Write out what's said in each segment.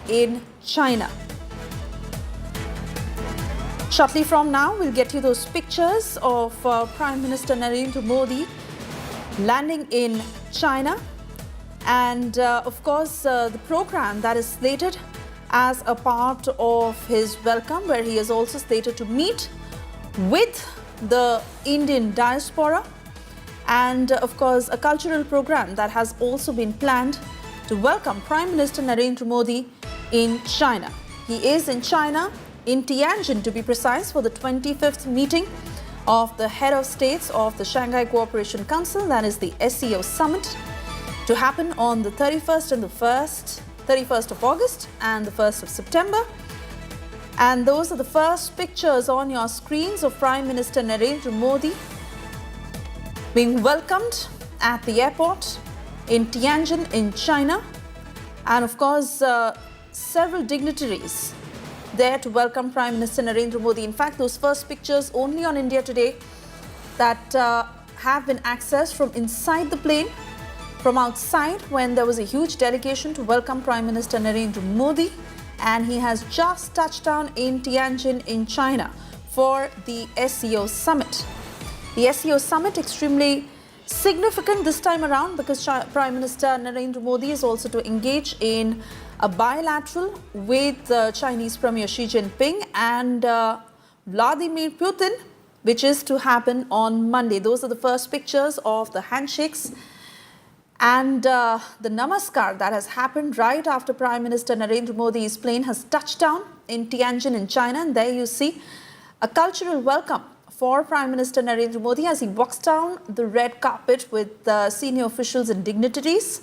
in China. Shortly from now, we'll get you those pictures of Prime Minister Narendra Modi landing in China. And of course, the program that is slated as a part of his welcome, where he is also slated to meet with the Indian diaspora, and of course a cultural program that has also been planned to welcome Prime Minister Narendra Modi in China. He is in China, in Tianjin to be precise, for the 25th meeting of the head of states of the Shanghai Cooperation Council, that is the SCO summit, to happen on the 31st of August and the 1st of September. And those are the first pictures on your screens of Prime Minister Narendra Modi being welcomed at the airport in Tianjin in China. And of course, several dignitaries there to welcome Prime Minister Narendra Modi. In fact, those first pictures only on India Today that have been accessed from inside the plane, from outside, when there was a huge delegation to welcome Prime Minister Narendra Modi, and he has just touched down in Tianjin in China for the SCO summit. The SCO summit extremely significant this time around because Prime Minister Narendra Modi is also to engage in a bilateral with Chinese Premier Xi Jinping and Vladimir Putin, which is to happen on Monday. Those are the first pictures of the handshakes and the namaskar that has happened right after Prime Minister Narendra Modi's plane has touched down in Tianjin in China. And there you see a cultural welcome for Prime Minister Narendra Modi as he walks down the red carpet with senior officials and dignitaries.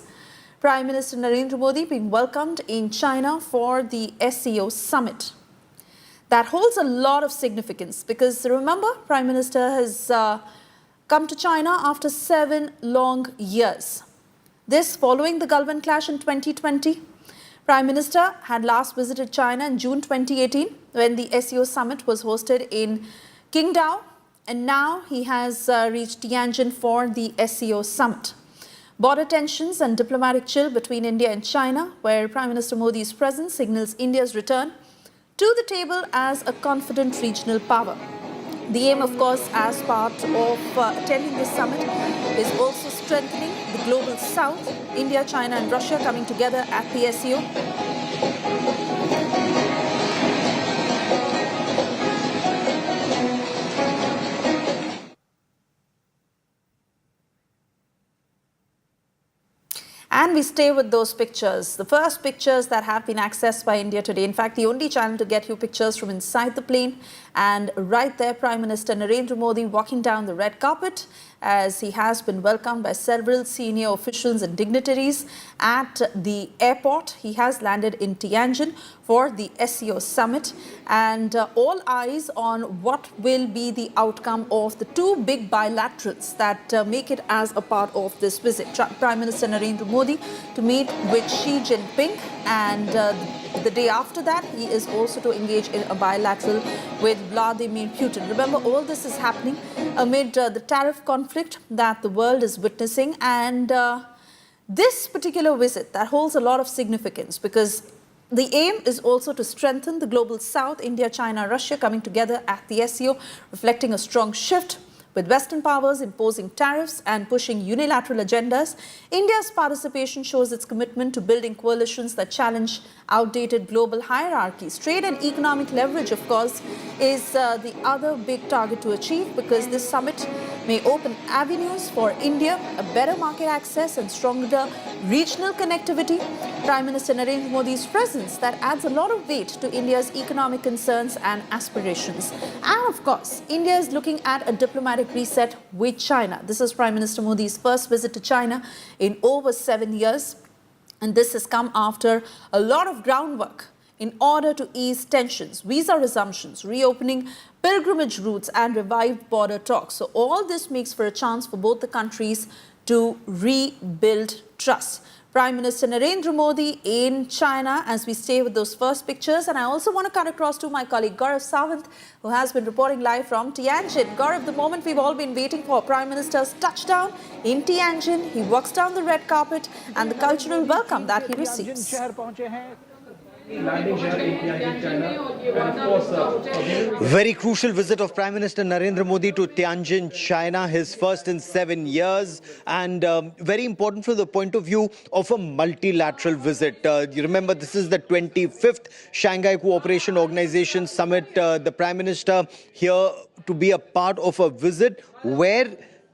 Prime Minister Narendra Modi being welcomed in China for the SCO summit. That holds a lot of significance because remember, Prime Minister has come to China after 7 long years. This following the Galwan clash in 2020. Prime Minister had last visited China in June 2018 when the SCO summit was hosted in Qingdao, and now he has reached Tianjin for the SCO summit. Border tensions and diplomatic chill between India and China, where Prime Minister Modi's presence signals India's return to the table as a confident regional power. The aim, of course, as part of attending this summit is also strengthening the global south, India, China and Russia coming together at the SCO. And we stay with those pictures, the first pictures that have been accessed by India Today. In fact, the only channel to get you pictures from inside the plane. And right there, Prime Minister Narendra Modi walking down the red carpet as he has been welcomed by several senior officials and dignitaries at the airport. He has landed in Tianjin for the SCO summit, and all eyes on what will be the outcome of the 2 big bilaterals that make it as a part of this visit. Prime Minister Narendra Modi to meet with Xi Jinping, and the day after that, he is also to engage in a bilateral with Vladimir Putin. Remember, all this is happening amid the tariff conflict that the world is witnessing, and this particular visit that holds a lot of significance because the aim is also to strengthen the global south, India, China, Russia coming together at the SCO, reflecting a strong shift with Western powers imposing tariffs and pushing unilateral agendas. India's participation shows its commitment to building coalitions that challenge outdated global hierarchies. Trade and economic leverage, of course, is the other big target to achieve because this summit may open avenues for India, a better market access and stronger regional connectivity. Prime Minister Narendra Modi's presence that adds a lot of weight to India's economic concerns and aspirations. And of course, India is looking at a diplomatic reset with China. This is Prime Minister Modi's first visit to China in over 7 years. And this has come after a lot of groundwork in order to ease tensions, visa resumptions, reopening pilgrimage routes and revived border talks. So all this makes for a chance for both the countries to rebuild trust. Prime Minister Narendra Modi in China as we stay with those first pictures. And I also want to cut across to my colleague Gaurav Sawant, who has been reporting live from Tianjin. Gaurav, the moment we've all been waiting for, Prime Minister's touchdown in Tianjin. He walks down the red carpet and the cultural welcome that he receives. landing here in Tianjin, China. And of course, Very crucial visit of Prime Minister Narendra Modi to Tianjin, China, his first in 7 years, and very important from the point of view of a multilateral visit. You remember, this is the 25th Shanghai Cooperation Organization summit. The Prime Minister here to be a part of a visit where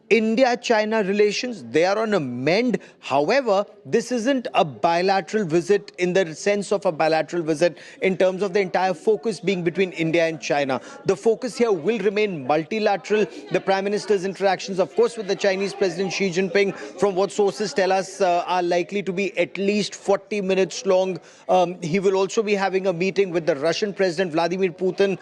India-China relations, they are on a mend. However, this isn't a bilateral visit in the sense of a bilateral visit in terms of the entire focus being between India and China. The focus here will remain multilateral. The Prime Minister's interactions, of course, with the Chinese President Xi Jinping, from what sources tell us, are likely to be at least 40 minutes long. He will also be having a meeting with the Russian President Vladimir Putin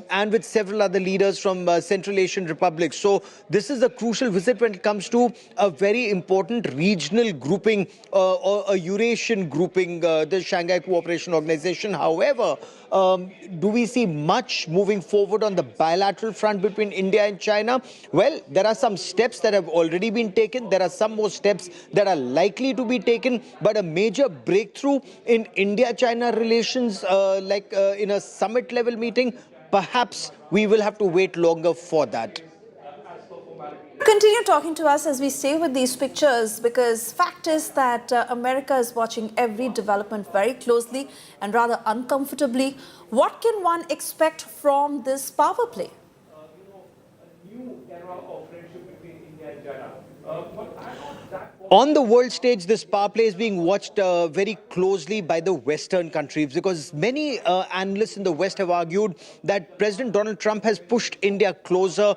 and with several other leaders from Central Asian republics. So this is a crucial visit when it comes to a very important regional grouping or a Eurasian grouping, the Shanghai Cooperation Organization. However, do we see much moving forward on the bilateral front between India and China? Well, there are some steps that have already been taken. There are some more steps that are likely to be taken. But a major breakthrough in India-China relations, in a summit-level meeting, perhaps we will have to wait longer for that. Continue talking to us as we stay with these pictures, because fact is that America is watching every development very closely and rather uncomfortably. What can one expect from this power play? a new era of friendship between India and China. On the world stage, this power play is being watched very closely by the Western countries, because many analysts in the West have argued that President Donald Trump has pushed India closer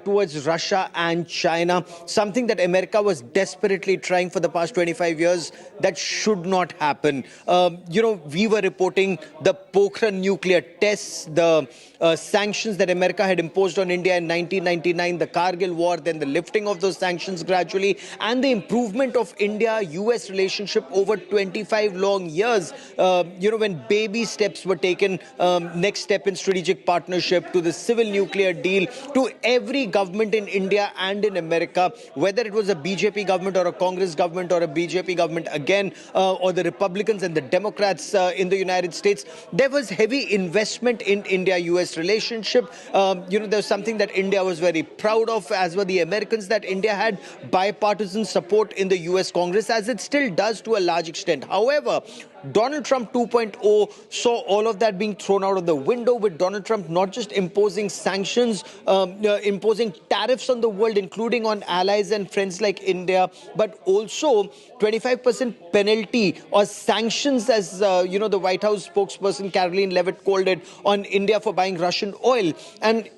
towards Russia and China, something that America was desperately trying for the past 25 years. That should not happen. We were reporting the Pokhran nuclear tests, the sanctions that America had imposed on India in 1999, the Kargil war, then the lifting of those sanctions gradually, and the improvement of India-US relationship over 25 long years. When baby steps were taken, next step in strategic partnership, to the civil nuclear deal, to every government in India and in America, whether it was a BJP government or a Congress government or a BJP government again, or the Republicans and the Democrats in the United States, there was heavy investment in India-US relationship. There's something that India was very proud of, as were the Americans, that India had bipartisan support in the US Congress, as it still does to a large extent. However, Donald Trump 2.0 saw all of that being thrown out of the window, with Donald Trump not just imposing sanctions, imposing tariffs on the world, including on allies and friends like India, but also 25% penalty or sanctions, as the White House spokesperson Caroline Leavitt called it, on India for buying Russian oil. And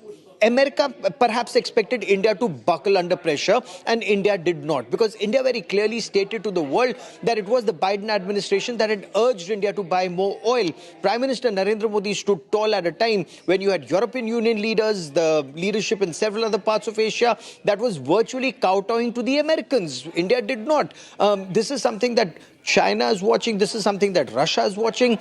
America perhaps expected India to buckle under pressure, and India did not, because India very clearly stated to the world that it was the Biden administration that had urged India to buy more oil. Prime Minister Narendra Modi stood tall at a time when you had European Union leaders, the leadership in several other parts of Asia, that was virtually kowtowing to the Americans. India did not. This is something that China is watching. This is something that Russia is watching.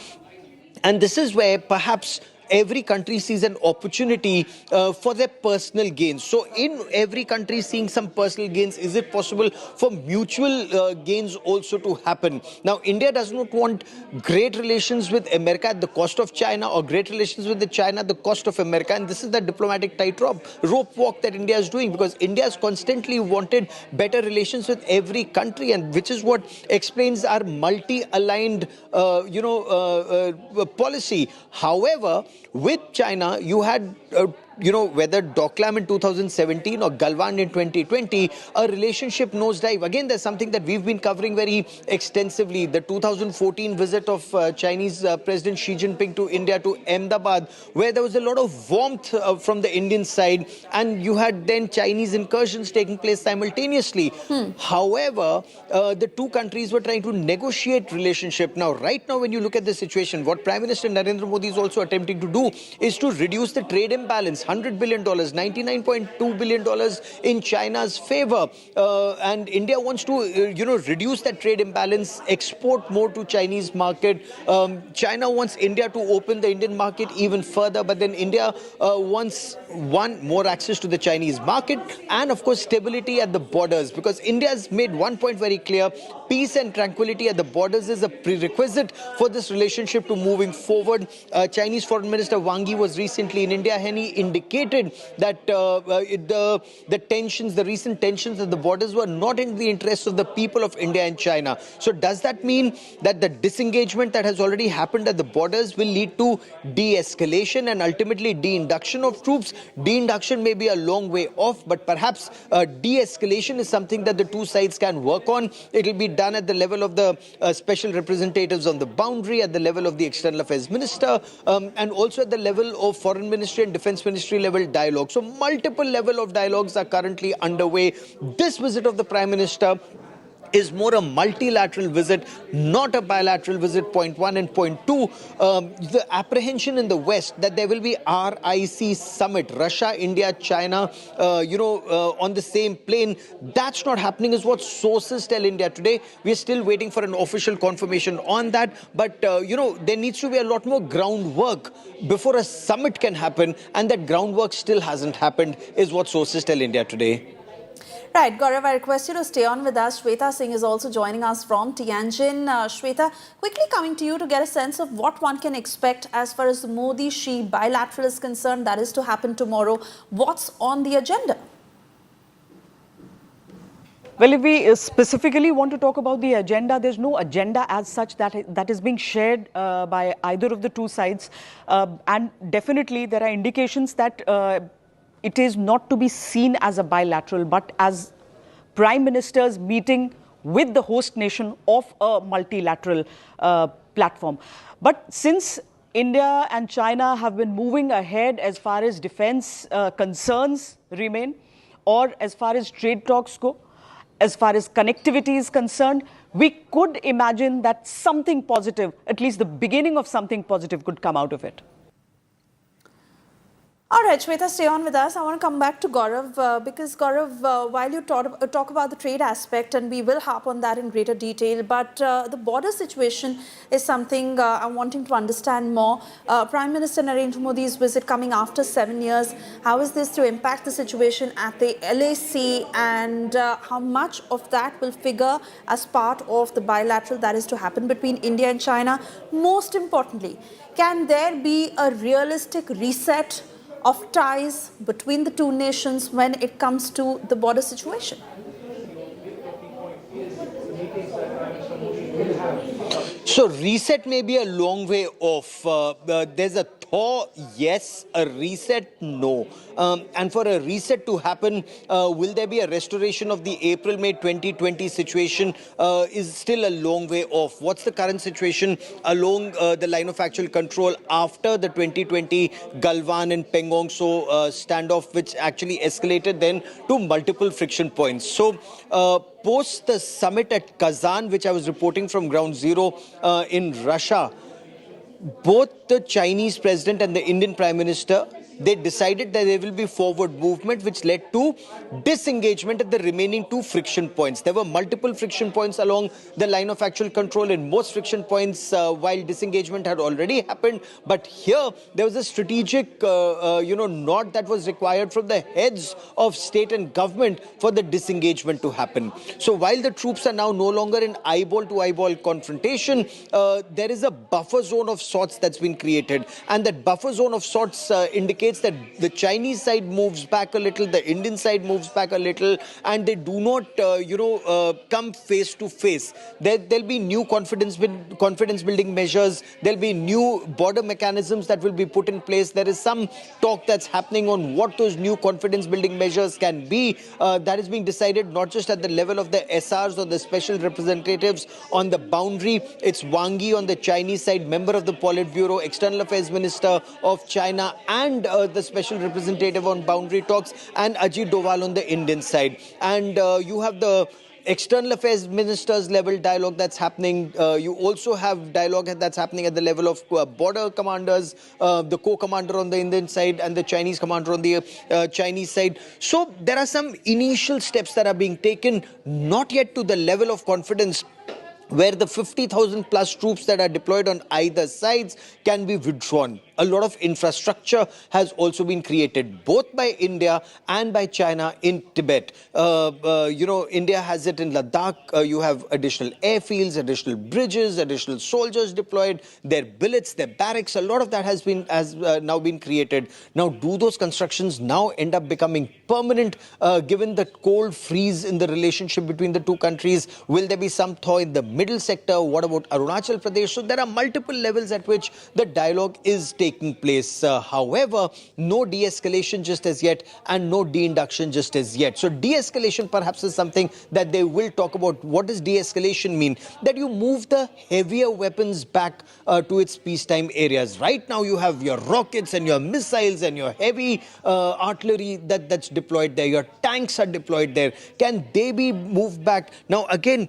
And this is where perhaps every country sees an opportunity for their personal gains. So in every country seeing some personal gains, is it possible for mutual gains also to happen? Now, India does not want great relations with America at the cost of China, or great relations with the China at the cost of America. And this is the diplomatic tightrope rope walk that India is doing, because India has constantly wanted better relations with every country, and which is what explains our multi-aligned policy. However, with China, you had whether Doklam in 2017 or Galwan in 2020, a relationship nosedive. Again, there's something that we've been covering very extensively. The 2014 visit of Chinese President Xi Jinping to India, to Ahmedabad, where there was a lot of warmth from the Indian side, and you had then Chinese incursions taking place simultaneously. However, the two countries were trying to negotiate relationship. Now, right now, when you look at the situation, what Prime Minister Narendra Modi is also attempting to do is to reduce the trade imbalance. $100 billion, $99.2 billion in China's favor. And India wants to, reduce that trade imbalance, export more to Chinese market. China wants India to open the Indian market even further, but then India wants, more access to the Chinese market and, of course, stability at the borders, because India has made one point very clear: peace and tranquility at the borders is a prerequisite for this relationship to moving forward. Chinese Foreign Minister Wang Yi was recently in India, and he indicated that the recent tensions at the borders were not in the interest of the people of India and China. So does that mean that the disengagement that has already happened at the borders will lead to de-escalation and ultimately de-induction of troops? De-induction may be a long way off, but perhaps de-escalation is something that the two sides can work on. It will be done at the level of the special representatives on the boundary, at the level of the External Affairs Minister, and also at the level of Foreign Ministry and Defense Ministry level dialogue. So multiple level of dialogues are currently underway. This visit of the Prime Minister is more a multilateral visit, not a bilateral visit, point one. And point two, the apprehension in the West that there will be RIC summit, Russia, India, China, on the same plane. That's not happening, is what sources tell India today. We are still waiting for an official confirmation on that. But, there needs to be a lot more groundwork before a summit can happen. And that groundwork still hasn't happened, is what sources tell India today. Right, Gaurav, I request you to stay on with us. Shweta Singh is also joining us from Tianjin. Shweta, quickly coming to you to get a sense of what one can expect as far as the Modi-Xi bilateral is concerned. That is to happen tomorrow. What's on the agenda? Well, if we specifically want to talk about the agenda, there's no agenda as such that is being shared by either of the two sides. And definitely there are indications that it is not to be seen as a bilateral, but as prime ministers meeting with the host nation of a multilateral platform. But since India and China have been moving ahead as far as defense concerns remain, or as far as trade talks go, as far as connectivity is concerned, we could imagine that something positive, at least the beginning of something positive, could come out of it. All right, Shweta, stay on with us. I want to come back to Gaurav because Gaurav, while you talk about the trade aspect, and we will harp on that in greater detail, but the border situation is something I'm wanting to understand more. Prime Minister Narendra Modi's visit coming after 7 years, how is this to impact the situation at the LAC, and how much of that will figure as part of the bilateral that is to happen between India and China? Most importantly, can there be a realistic reset of ties between the two nations when it comes to the border situation? So reset may be a long way off. There's a thaw, yes. A reset, no. And for a reset to happen, will there be a restoration of the April-May 2020 situation is still a long way off. What's the current situation along the line of actual control after the 2020 Galwan and Pengong standoff, which actually escalated then to multiple friction points? So post the summit at Kazan, which I was reporting from ground zero in Russia, both the Chinese president and the Indian Prime Minister, they decided that there will be forward movement, which led to disengagement at the remaining two friction points. There were multiple friction points along the line of actual control. In most friction points, while disengagement had already happened, but here there was a strategic, nod that was required from the heads of state and government for the disengagement to happen. So while the troops are now no longer in eyeball-to-eyeball confrontation, there is a buffer zone of sorts that's been created, and that buffer zone of sorts indicates that the Chinese side moves back a little, the Indian side moves back a little, and they do not, come face to face. There'll be new confidence building measures. There'll be new border mechanisms that will be put in place. There is some talk that's happening on what those new confidence building measures can be. That is being decided not just at the level of the SRs or the special representatives on the boundary. It's Wang Yi on the Chinese side, member of the Politburo, External Affairs Minister of China, and the special representative on boundary talks, and Ajit Doval on the Indian side. And you have the external affairs ministers level dialogue that's happening. You also have dialogue that's happening at the level of border commanders, the co-commander on the Indian side and the Chinese commander on the Chinese side. So there are some initial steps that are being taken, not yet to the level of confidence where the 50,000 plus troops that are deployed on either sides can be withdrawn. A lot of infrastructure has also been created, both by India and by China in Tibet. India has it in Ladakh. You have additional airfields, additional bridges, additional soldiers deployed, their billets, their barracks. A lot of that has now been created. Now, do those constructions now end up becoming permanent, given the cold freeze in the relationship between the two countries? Will there be some thaw in the middle sector? What about Arunachal Pradesh? So there are multiple levels at which the dialogue is taking place. However, no de-escalation just as yet and no de-induction just as yet. So de-escalation perhaps is something that they will talk about. What does de-escalation mean? That you move the heavier weapons back to its peacetime areas. Right now you have your rockets and your missiles and your heavy artillery that's deployed there. Your tanks are deployed there. Can they be moved back? Now again,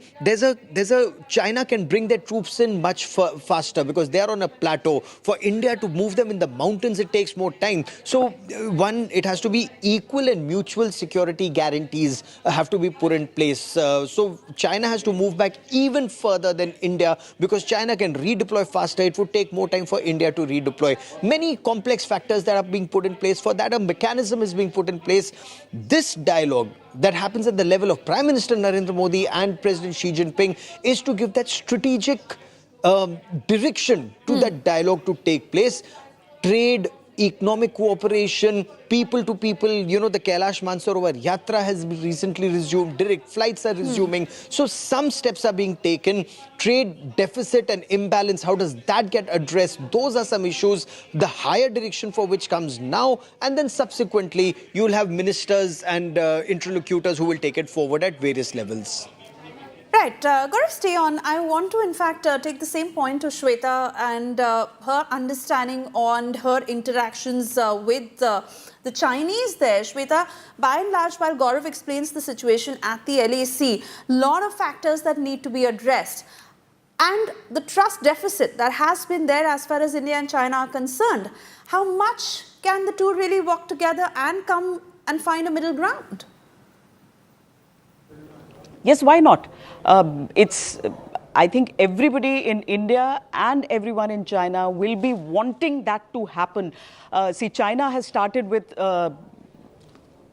China can bring their troops in much faster because they are on a plateau. For India to move them in the mountains, it takes more time. So one, it has to be equal and mutual security guarantees have to be put in place. So China has to move back even further than India because China can redeploy faster. It would take more time for India to redeploy. Many complex factors that are being put in place. For that, a mechanism is being put in place. This dialogue that happens at the level of Prime Minister Narendra Modi and President Xi Jinping is to give that strategic direction to that dialogue to take place. Trade, economic cooperation, people to people, the Kailash Mansarovar Yatra has recently resumed, direct flights are resuming. So some steps are being taken. Trade deficit and imbalance, how does that get addressed? Those are some issues, the higher direction for which comes now, and then subsequently you'll have ministers and interlocutors who will take it forward at various levels. Right, Gaurav, stay on. I want to, in fact, take the same point to Shweta and her understanding on her interactions with the Chinese there. Shweta, by and large, while Gaurav explains the situation at the LAC, lot of factors that need to be addressed. And the trust deficit that has been there as far as India and China are concerned. How much can the two really work together and come and find a middle ground? Yes, why not? I think everybody in India and everyone in China will be wanting that to happen. See, China has started with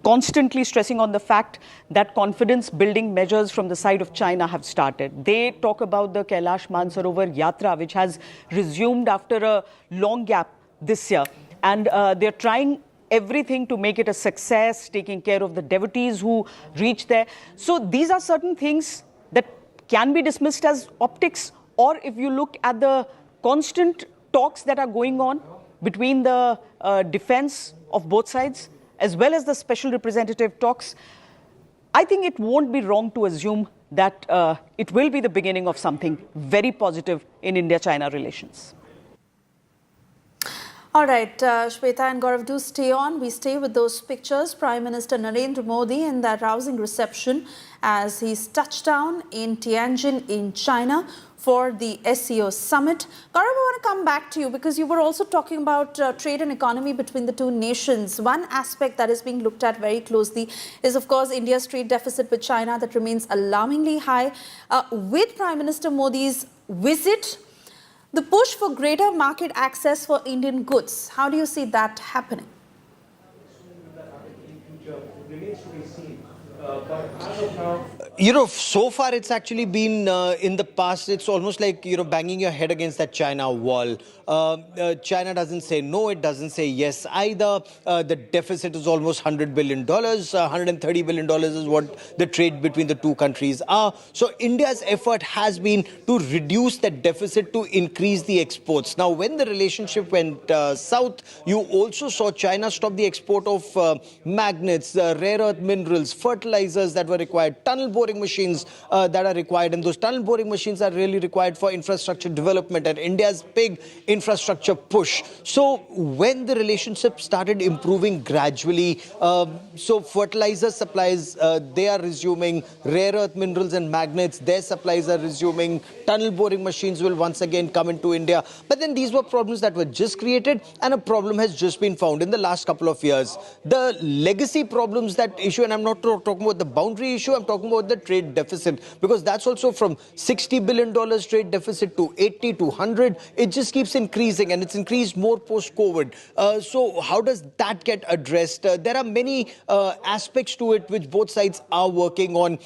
constantly stressing on the fact that confidence building measures from the side of China have started. They talk about the Kailash Mansarovar Yatra, which has resumed after a long gap this year. And they're trying everything to make it a success, taking care of the devotees who reach there. So these are certain things that can be dismissed as optics, or if you look at the constant talks that are going on between the defense of both sides, as well as the special representative talks, I think it won't be wrong to assume that it will be the beginning of something very positive in India-China relations. All right, Shweta and Gaurav, do stay on. We stay with those pictures. Prime Minister Narendra Modi in that rousing reception as he's touched down in Tianjin in China for the SCO summit. Gaurav, I want to come back to you because you were also talking about trade and economy between the two nations. One aspect that is being looked at very closely is, of course, India's trade deficit with China that remains alarmingly high. With Prime Minister Modi's visit, the push for greater market access for Indian goods, how do you see that happening? So far it's actually been in the past, it's almost like, banging your head against that China wall. China doesn't say no, it doesn't say yes either. The deficit is almost $100 billion. $130 billion is what the trade between the two countries are. So India's effort has been to reduce that deficit to increase the exports. Now, when the relationship went south, you also saw China stop the export of magnets, rare earth minerals, fertilizers, fertilizers that were required, tunnel boring machines that are required, and those tunnel boring machines are really required for infrastructure development and India's big infrastructure push. So when the relationship started improving gradually, so fertilizer supplies, they are resuming, rare earth minerals and magnets, their supplies are resuming, tunnel boring machines will once again come into India. But then these were problems that were just created, and a problem has just been found in the last couple of years. The legacy problems that issue, and I'm not talking about the boundary issue, I'm talking about the trade deficit, because that's also from $60 billion trade deficit to 80 to 100. It just keeps increasing, and it's increased more post-COVID. So how does that get addressed? There are many aspects to it which both sides are working on.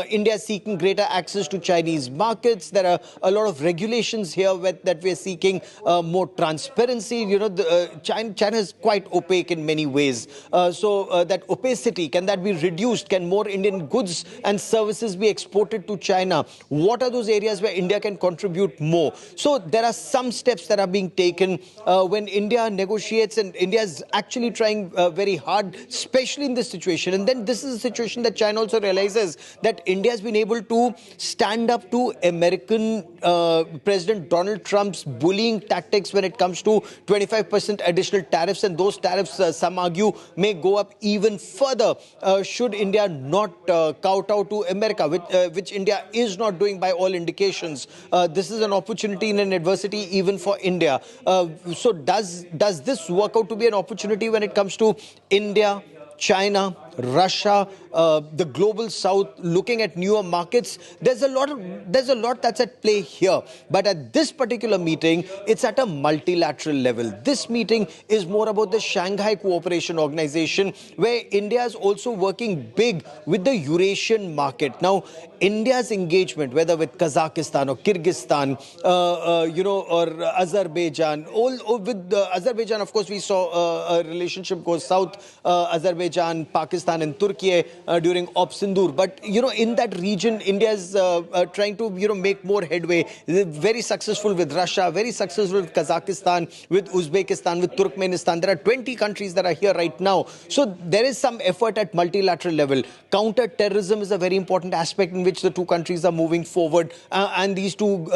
India is seeking greater access to Chinese markets. There are a lot of regulations here that we're seeking, more transparency. You know, China is quite opaque in many ways. So that opacity, can that be reduced? Can more Indian goods and services be exported to China? What are those areas where India can contribute more? So there are some steps that are being taken when India negotiates, and India is actually trying very hard, especially in this situation. And then this is a situation that China also realizes that India has been able to stand up to American President Donald Trump's bullying tactics when it comes to 25% additional tariffs, and those tariffs, some argue, may go up even further should India not kowtow to America, which India is not doing by all indications. This is an opportunity in an adversity even for India. So does this work out to be an opportunity when it comes to India, China, Russia, the global south, looking at newer markets? There's a lot that's at play here. But at this particular meeting, it's at a multilateral level. This meeting is more about the Shanghai Cooperation Organization, where India is also working big with the Eurasian market. Now, India's engagement, whether with Kazakhstan or Kyrgyzstan, or Azerbaijan, with Azerbaijan, of course, we saw a relationship go south, Azerbaijan, Pakistan and Turkey during Op Sindoor. But, in that region, India is trying to, make more headway. Very successful with Russia, very successful with Kazakhstan, with Uzbekistan, with Turkmenistan. There are 20 countries that are here right now. So there is some effort at multilateral level. Counter-terrorism is a very important aspect in which the two countries are moving forward, and these two,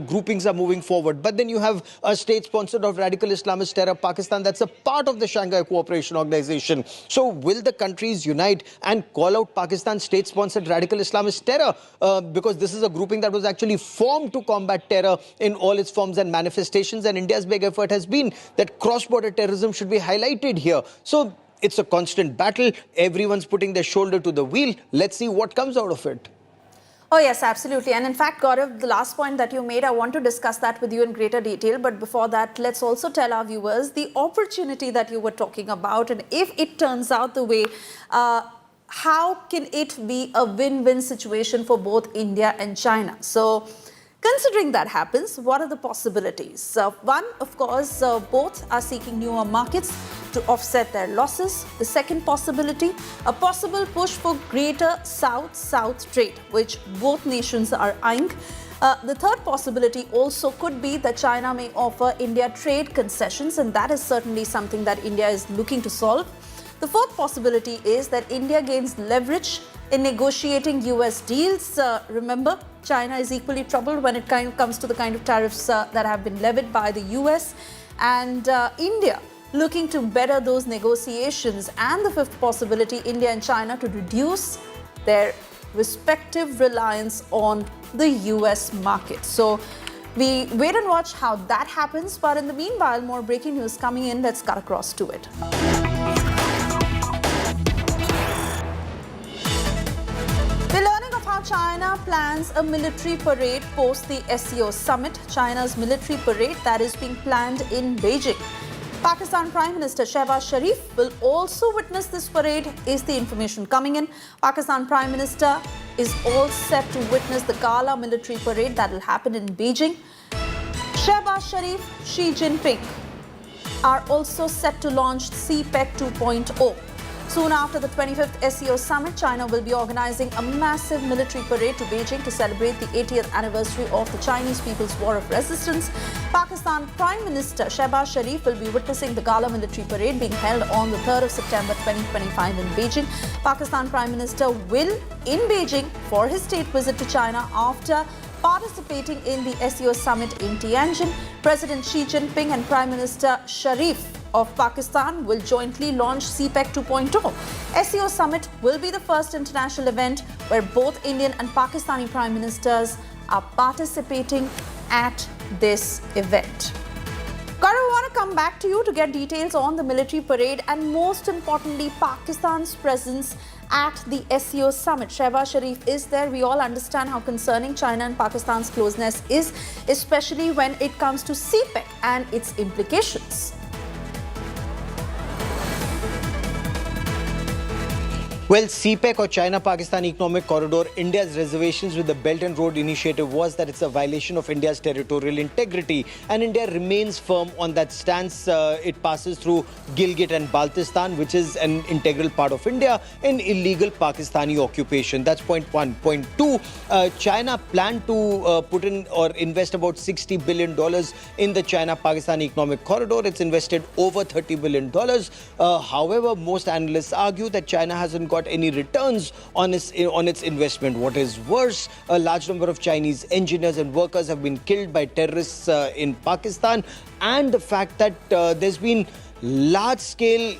groupings are moving forward. But then you have a state-sponsored of radical Islamist terror, Pakistan, that's a part of the Shanghai Cooperation Organization. So will the countries unite and call out Pakistan's state-sponsored radical Islamist terror? Because this is a grouping that was actually formed to combat terror in all its forms and manifestations. And India's big effort has been that cross-border terrorism should be highlighted here. So it's a constant battle. Everyone's putting their shoulder to the wheel. Let's see what comes out of it. Oh, yes, absolutely. And in fact, Gaurav, the last point that you made, I want to discuss that with you in greater detail. But before that, let's also tell our viewers the opportunity that you were talking about. And if it turns out the way, how can it be a win-win situation for both India and China? So considering that happens, what are the possibilities? One, of course, both are seeking newer markets to offset their losses. The second possibility, a possible push for greater South-South trade, which both nations are eyeing. The third possibility also could be that China may offer India trade concessions, and that is certainly something that India is looking to solve. The fourth possibility is that India gains leverage in negotiating US deals. Remember, China is equally troubled when it comes to the kind of tariffs that have been levied by the US, and India looking to better those negotiations. And the fifth possibility, India and China to reduce their respective reliance on the US market. So we wait and watch how that happens. But in the meanwhile, more breaking news coming in. Let's cut across to it. We're learning of how China plans a military parade post the SCO summit. China's military parade that is being planned in Beijing. Pakistan Prime Minister Shehbaz Sharif will also witness this parade, is the information coming in. Pakistan Prime Minister is all set to witness the Gala military parade that will happen in Beijing. Shehbaz Sharif, Xi Jinping are also set to launch CPEC 2.0. Soon after the 25th SCO summit, China will be organizing a massive military parade to Beijing to celebrate the 80th anniversary of the Chinese People's War of Resistance. Pakistan Prime Minister Shehbaz Sharif will be witnessing the gala military parade being held on the 3rd of September 2025 in Beijing. Pakistan Prime Minister will in Beijing for his state visit to China after participating in the SCO summit in Tianjin. President Xi Jinping and Prime Minister Sharif of Pakistan will jointly launch CPEC 2.0. SCO summit will be the first international event where both Indian and Pakistani prime ministers are participating at this event. Gaurav, I want to come back to you to get details on the military parade and most importantly Pakistan's presence at the SCO summit. Shehbaz Sharif is there. We all understand how concerning China and Pakistan's closeness is, especially when it comes to CPEC and its implications. Well, CPEC or China-Pakistan Economic Corridor, India's reservations with the Belt and Road Initiative was that it's a violation of India's territorial integrity, and India remains firm on that stance. It passes through Gilgit and Baltistan, which is an integral part of India, in illegal Pakistani occupation. That's point one. Point two, China planned to put in or invest about $60 billion in the China-Pakistan Economic Corridor. It's invested over $30 billion. However, most analysts argue that China hasn't got any returns on its investment. What is worse, a large number of Chinese engineers and workers have been killed by terrorists in Pakistan, and the fact that there's been large-scale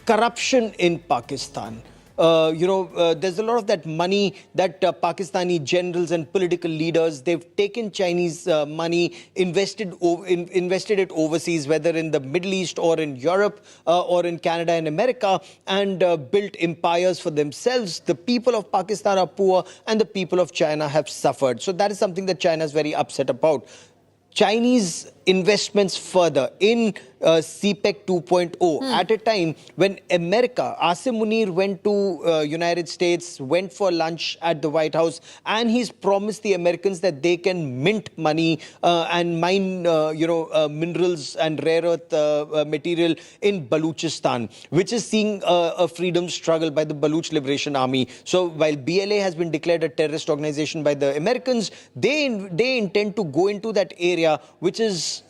corruption in Pakistan. There's a lot of that money that Pakistani generals and political leaders, they've taken Chinese money, invested it overseas, whether in the Middle East or in Europe or in Canada and America, and built empires for themselves. The people of Pakistan are poor and the people of China have suffered. So that is something that China is very upset about. Chinese investments further in CPEC 2.0 at a time when America, Asim Munir went to United States, went for lunch at the White House, and he's promised the Americans that they can mint money and mine, minerals and rare earth material in Baluchistan, which is seeing a freedom struggle by the Baluch Liberation Army. So while BLA has been declared a terrorist organization by the Americans, they intend to go into that area, which is,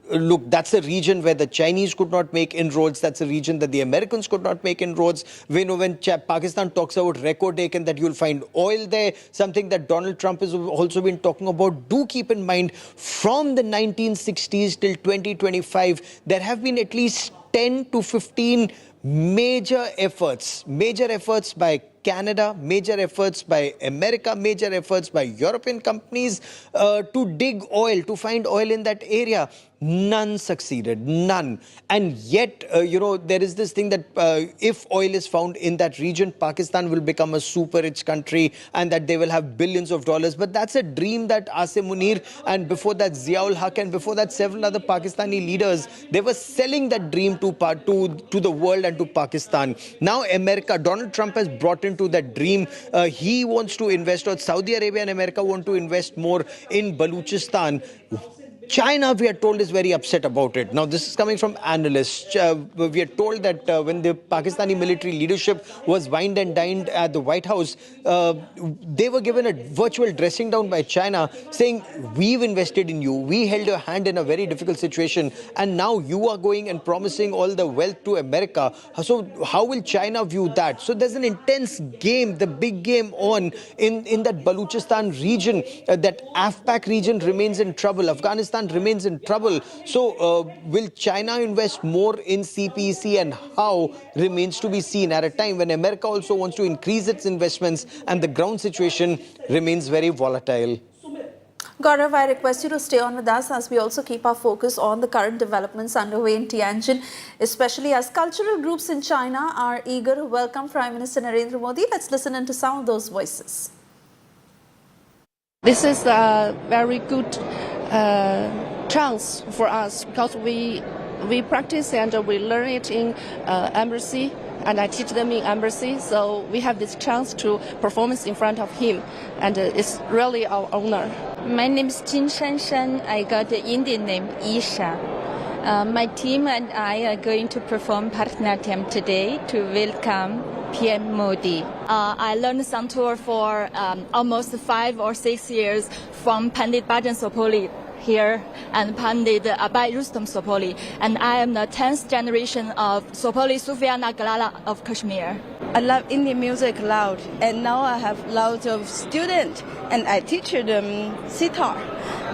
look, that's a region where the Chinese could not make inroads. That's a region that the Americans could not make inroads. When Pakistan talks about record taken that you'll find oil there, something that Donald Trump has also been talking about. Do keep in mind, from the 1960s till 2025, there have been at least 10 to 15 major efforts by Canada, major efforts by America, major efforts by European companies to dig oil, to find oil in that area. None succeeded, none. And yet, there is this thing that if oil is found in that region, Pakistan will become a super rich country and that they will have billions of dollars. But that's a dream that Asim Munir and before that Ziaul Haq and before that several other Pakistani leaders, they were selling that dream to the world and to Pakistan. Now America, Donald Trump has brought into that dream. He wants to invest, or Saudi Arabia and America want to invest more in Baluchistan. China, we are told, is very upset about it. Now, this is coming from analysts. We are told that when the Pakistani military leadership was wined and dined at the White House, they were given a virtual dressing down by China, saying, we've invested in you, we held your hand in a very difficult situation, and now you are going and promising all the wealth to America. So how will China view that? So there's an intense game, the big game on in that Baluchistan region. That AFPAC region remains in trouble. Afghanistan remains in trouble. So will China invest more in CPEC and how remains to be seen at a time when America also wants to increase its investments and the ground situation remains very volatile. Gaurav, I request you to stay on with us as we also keep our focus on the current developments underway in Tianjin, especially as cultural groups in China are eager to welcome Prime Minister Narendra Modi. Let's listen into some of those voices. This is a very good chance for us because we practice and we learn it in embassy, and I teach them in embassy. So we have this chance to performance in front of him, and it's really our honor. My name is Jin Shanshan. I got the Indian name Isha. My team and I are going to perform Bharatanatyam today to welcome PM Modi. I learned Santur for almost 5 or 6 years from Pandit Bhajan Sopoli here and Pandit Abai Rustam Sopoli. And I am the 10th generation of Sopoli Sufiana Galala of Kashmir. I love Indian music loud, and now I have lots of students, and I teach them sitar.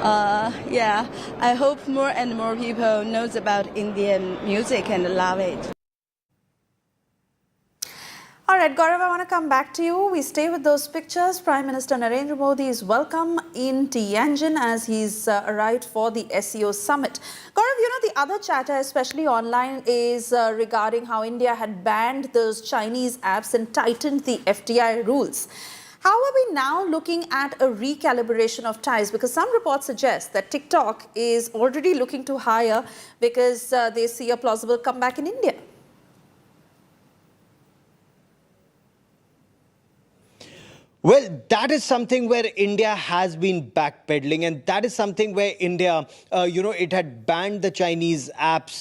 I hope more and more people knows about Indian music and love it. All right, Gaurav, I want to come back to you. We stay with those pictures. Prime Minister Narendra Modi is welcome in Tianjin as he's arrived for the SCO summit. Gaurav, you know, the other chatter, especially online, is regarding how India had banned those Chinese apps and tightened the FDI rules. How are we now looking at a recalibration of ties? Because some reports suggest that TikTok is already looking to hire because they see a plausible comeback in India. Well, that is something where India has been backpedaling, and that is something where India, it had banned the Chinese apps,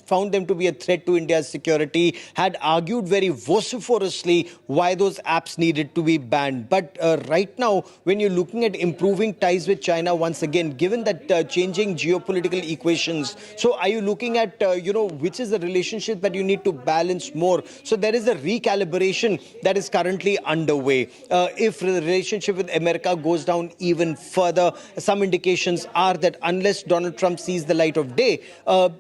found them to be a threat to India's security, had argued very vociferously why those apps needed to be banned. But right now, when you're looking at improving ties with China once again, given that changing geopolitical equations, so are you looking at, which is the relationship that you need to balance more? So there is a recalibration that is currently underway. If the relationship with America goes down even further, some indications are that unless Donald Trump sees the light of day,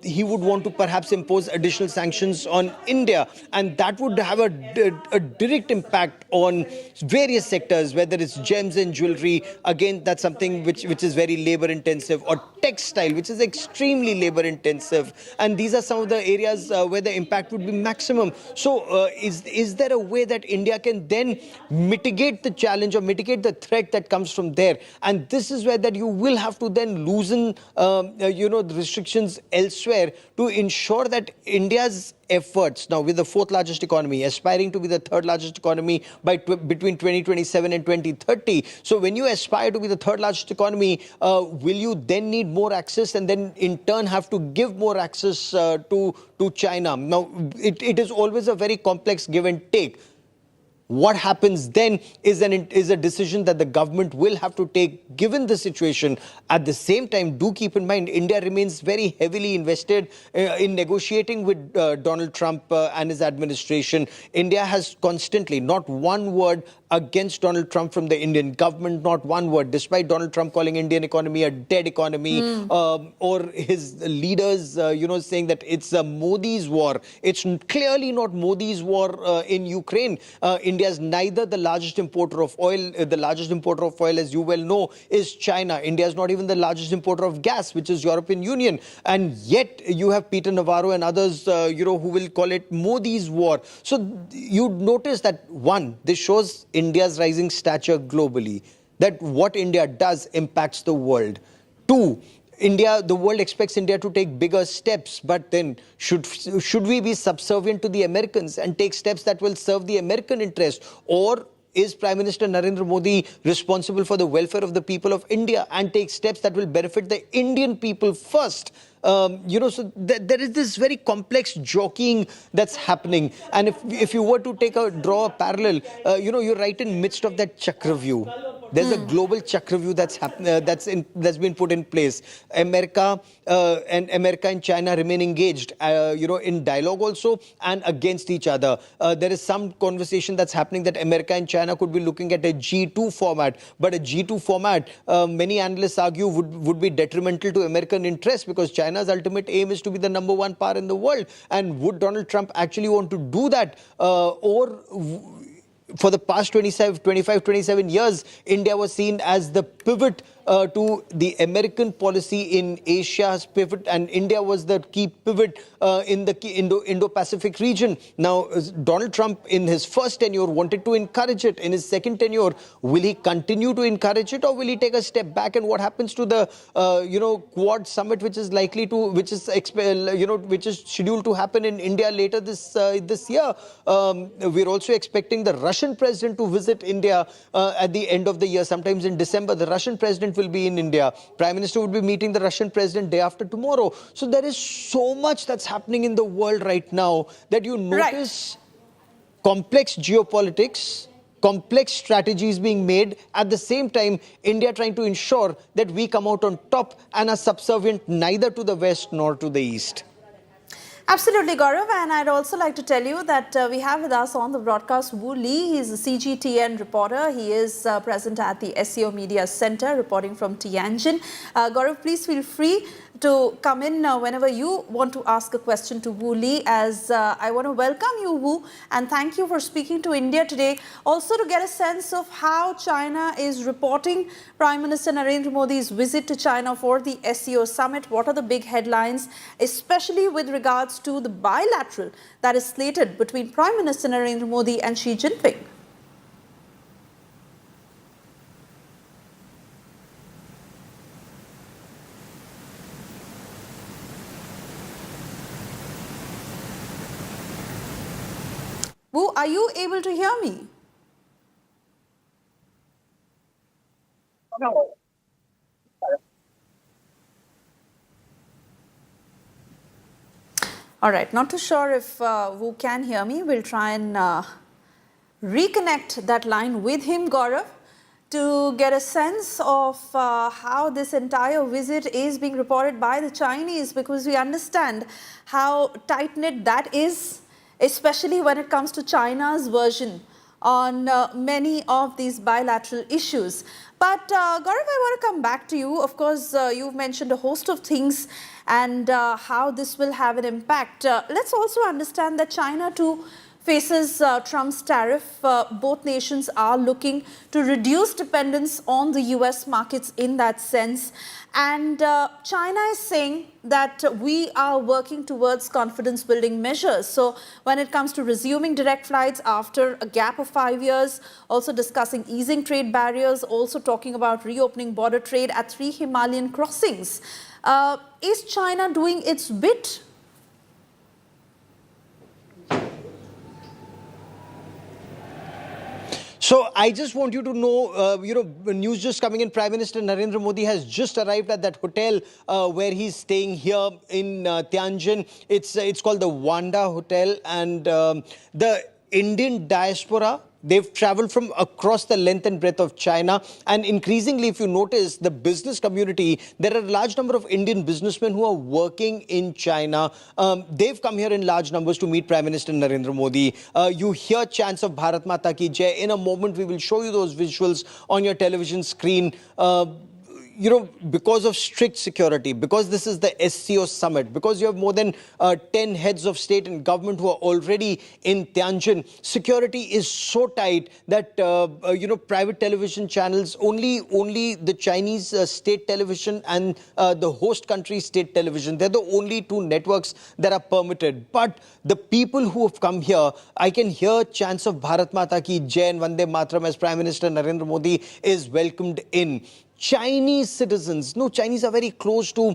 he would want to perhaps impose additional sanctions on India. And that would have a direct impact on various sectors, whether it's gems and jewelry. Again, that's something which is very labor intensive, or textile, which is extremely labor intensive. And these are some of the areas where the impact would be maximum. So is there a way that India can then mitigate the challenge or mitigate the threat that comes from there? And this is where that you will have to then loosen, the restrictions elsewhere to ensure that India's efforts, now with the 4th largest economy, aspiring to be the 3rd largest economy by between 2027 and 2030. So when you aspire to be the 3rd largest economy, will you then need more access and then in turn have to give more access to China? Now, it is always a very complex give and take. What happens then is a decision that the government will have to take given the situation. At the same time, do keep in mind, India remains very heavily invested in negotiating with Donald Trump and his administration. India has constantly, not one word against Donald Trump from the Indian government, not one word, despite Donald Trump calling Indian economy a dead economy, or his leaders, saying that it's Modi's war. It's clearly not Modi's war in Ukraine. India is neither the largest importer of oil. The largest importer of oil, as you well know, is China. India is not even the largest importer of gas, which is European Union. And yet you have Peter Navarro and others, who will call it Modi's war. So you notice that, one, this shows India's rising stature globally, that what India does impacts the world. Two, the world expects India to take bigger steps, but then should we be subservient to the Americans and take steps that will serve the American interest? Or is Prime Minister Narendra Modi responsible for the welfare of the people of India and take steps that will benefit the Indian people first? So there is this very complex jockeying that's happening. And if you were to draw a parallel, you're right in midst of that Chakravyu. There's a global Chakravyu that's been put in place. America and China remain engaged, in dialogue also and against each other. There is some conversation that's happening that America and China could be looking at a G2 format. But a G2 format, many analysts argue, would be detrimental to American interests, because China's ultimate aim is to be the number one power in the world. And would Donald Trump actually want to do that? For the past 27 years, India was seen as the pivot to the American policy in Asia's pivot, and India was the key pivot in the Indo-Pacific region. Now, Donald Trump, in his first tenure, wanted to encourage it. In his second tenure, will he continue to encourage it, or will he take a step back? And what happens to the Quad summit, which is scheduled to happen in India later this year? We're also expecting the Russian president to visit India at the end of the year, sometimes in December. The Russian president will be in India. Prime Minister would be meeting the Russian President day after tomorrow. So there is so much that's happening in the world right now that you notice complex geopolitics, complex strategies being made. At the same time, India trying to ensure that we come out on top and are subservient neither to the West nor to the East. Absolutely, Gaurav, and I'd also like to tell you that we have with us on the broadcast Wu Li. He's a CGTN reporter. He is present at the SCO Media Center, reporting from Tianjin. Gaurav, please feel free to come in whenever you want to ask a question to Wu Li, as I want to welcome you, Wu, and thank you for speaking to India today. Also to get a sense of how China is reporting Prime Minister Narendra Modi's visit to China for the SCO summit. What are the big headlines, especially with regards to the bilateral that is slated between Prime Minister Narendra Modi and Xi Jinping? Wu, are you able to hear me? No. All right, not too sure if Wu can hear me. We'll try and reconnect that line with him, Gaurav, to get a sense of how this entire visit is being reported by the Chinese, because we understand how tight-knit that is, especially when it comes to China's version on many of these bilateral issues. But Gaurav, I want to come back to you. Of course, you've mentioned a host of things and how this will have an impact. Let's also understand that China too faces Trump's tariff. Both nations are looking to reduce dependence on the US markets in that sense. And China is saying that we are working towards confidence building measures. So when it comes to resuming direct flights after a gap of 5 years, also discussing easing trade barriers, also talking about reopening border trade at 3 Himalayan crossings. Is China doing its bit? So I just want you to know, news just coming in. Prime Minister Narendra Modi has just arrived at that hotel where he's staying here in Tianjin. It's called the Wanda Hotel, and the Indian diaspora, they've traveled from across the length and breadth of China. And increasingly, if you notice, the business community, there are a large number of Indian businessmen who are working in China. They've come here in large numbers to meet Prime Minister Narendra Modi. You hear chants of Bharat Mata Ki Jai. In a moment, we will show you those visuals on your television screen. Because of strict security, because this is the SCO summit, because you have more than 10 heads of state and government who are already in Tianjin, security is so tight that, private television channels, only the Chinese state television and the host country state television, they're the only two networks that are permitted. But the people who have come here, I can hear chants of Bharat Mata Ki Jai and Vande Mataram as Prime Minister Narendra Modi is welcomed in. Chinese citizens, Chinese are very close to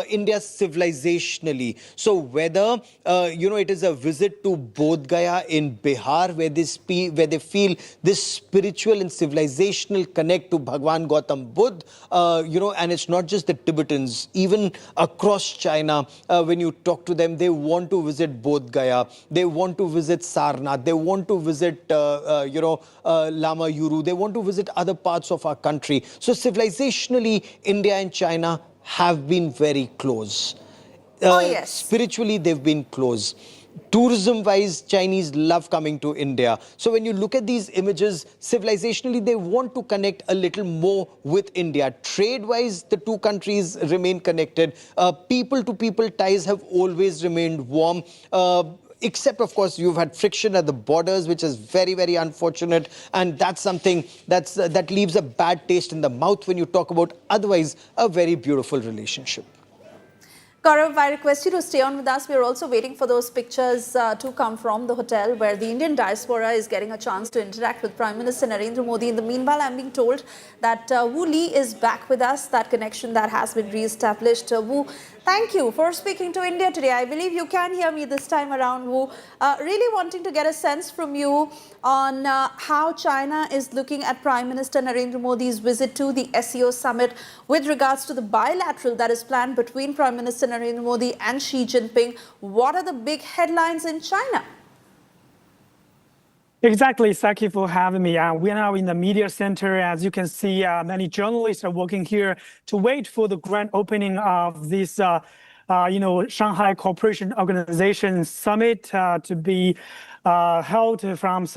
India civilizationally. So whether, it is a visit to Bodh Gaya in Bihar, where they feel this spiritual and civilizational connect to Bhagwan Gautam Buddha, and it's not just the Tibetans, even across China, when you talk to them, they want to visit Bodh Gaya, they want to visit Sarnath, they want to visit, Lama Yuru, they want to visit other parts of our country. So civilizationally, India and China have been very close. Yes. Spiritually, they've been close. Tourism-wise, Chinese love coming to India. So when you look at these images, civilizationally, they want to connect a little more with India. Trade-wise, the two countries remain connected. People-to-people ties have always remained warm. Except, of course, you've had friction at the borders, which is very, very unfortunate. And that's something that leaves a bad taste in the mouth when you talk about otherwise a very beautiful relationship. Gaurav, I request you to stay on with us. We are also waiting for those pictures to come from the hotel where the Indian diaspora is getting a chance to interact with Prime Minister Narendra Modi. In the meanwhile, I'm being told that Wu Li is back with us, that connection that has been re-established. Wu, Thank you for speaking to India today. I believe you can hear me this time around, Wu. Really wanting to get a sense from you on how China is looking at Prime Minister Narendra Modi's visit to the SCO summit with regards to the bilateral that is planned between Prime Minister Narendra Modi and Xi Jinping. What are the big headlines in China? Exactly. Thank you for having me. We are now in the media center. As you can see, many journalists are working here to wait for the grand opening of this, Shanghai Cooperation Organization summit to be held from August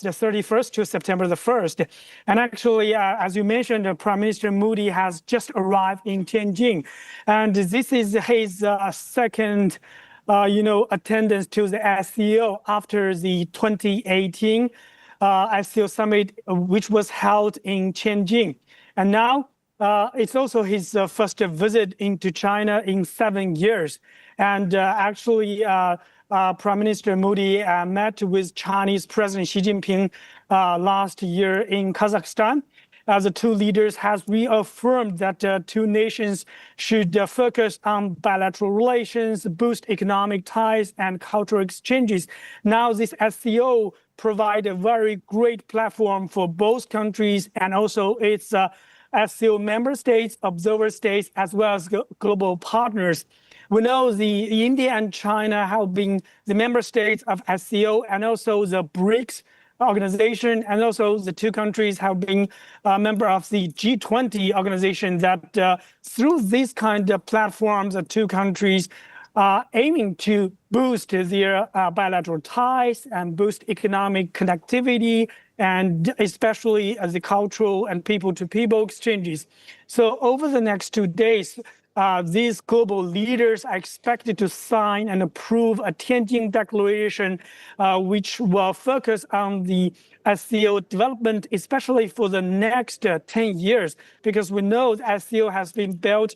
the 31st to September the 1st. And actually, as you mentioned, Prime Minister Modi has just arrived in Tianjin. And this is his second attendance to the SCO after the 2018 SCO summit, which was held in Tianjin. And now it's also his first visit into China in 7 years. And actually, Prime Minister Modi met with Chinese President Xi Jinping last year in Kazakhstan. The two leaders have reaffirmed that two nations should focus on bilateral relations, boost economic ties, and cultural exchanges. Now, this SCO provides a very great platform for both countries and also its SCO member states, observer states, as well as global partners. We know the India and China have been the member states of SCO and also the BRICS organization, and also the two countries have been a member of the G20 organization. That through these kind of platforms, the two countries are aiming to boost their bilateral ties and boost economic connectivity, and especially the cultural and people-to-people exchanges. So over the next 2 days, these global leaders are expected to sign and approve a Tianjin Declaration, which will focus on the SCO development, especially for the next 10 years, because we know the SCO has been built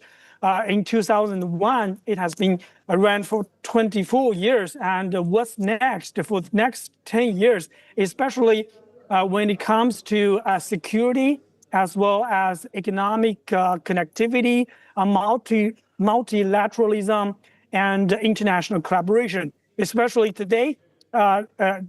in 2001. It has been around for 24 years. And what's next for the next 10 years, especially when it comes to security, as well as economic connectivity, multilateralism, and international collaboration. Especially today,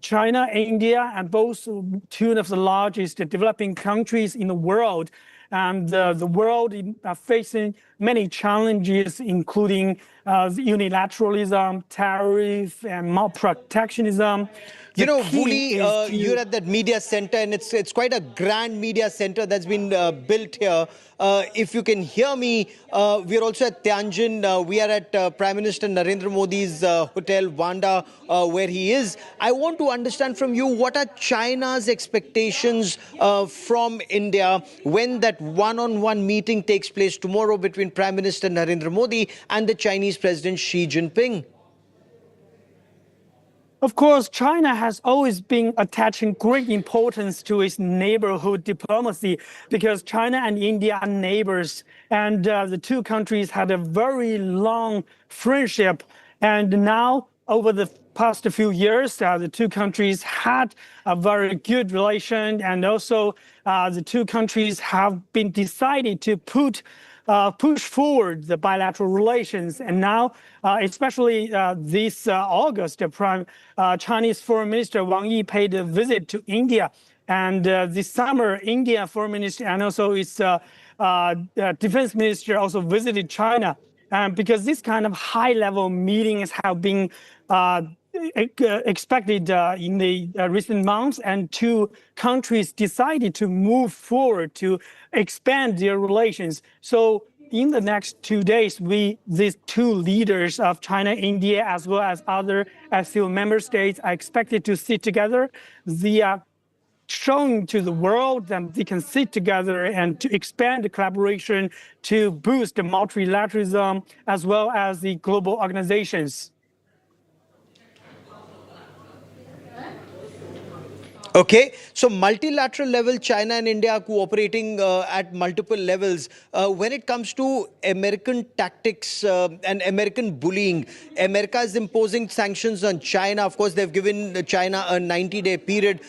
China, India, and both two of the largest developing countries in the world. And the world is facing many challenges, including unilateralism, tariff, and protectionism. You know, Wuli, you're at that media center, and it's quite a grand media center that's been built here. If you can hear me, we're also at Tianjin. We are at Prime Minister Narendra Modi's hotel, Vanda, where he is. I want to understand from you, what are China's expectations from India when that one-on-one meeting takes place tomorrow between Prime Minister Narendra Modi and the Chinese President Xi Jinping? Of course, China has always been attaching great importance to its neighborhood diplomacy, because China and India are neighbors, and the two countries had a very long friendship. And now, over the past few years, the two countries had a very good relation, and also the two countries have been decided to push forward the bilateral relations. And now, especially this August, Chinese Foreign Minister Wang Yi paid a visit to India. And this summer, India Foreign Minister and also its Defense Minister also visited China. Because this kind of high-level meetings have been expected in the recent months, and two countries decided to move forward to expand their relations. So in the next 2 days, these two leaders of China, India, as well as other SCO member states are expected to sit together. They are showing to the world that they can sit together and to expand the collaboration to boost the multilateralism as well as the global organizations. Okay, so multilateral level, China and India are cooperating at multiple levels. When it comes to American tactics and American bullying, America is imposing sanctions on China. Of course, they've given China a 90-day period.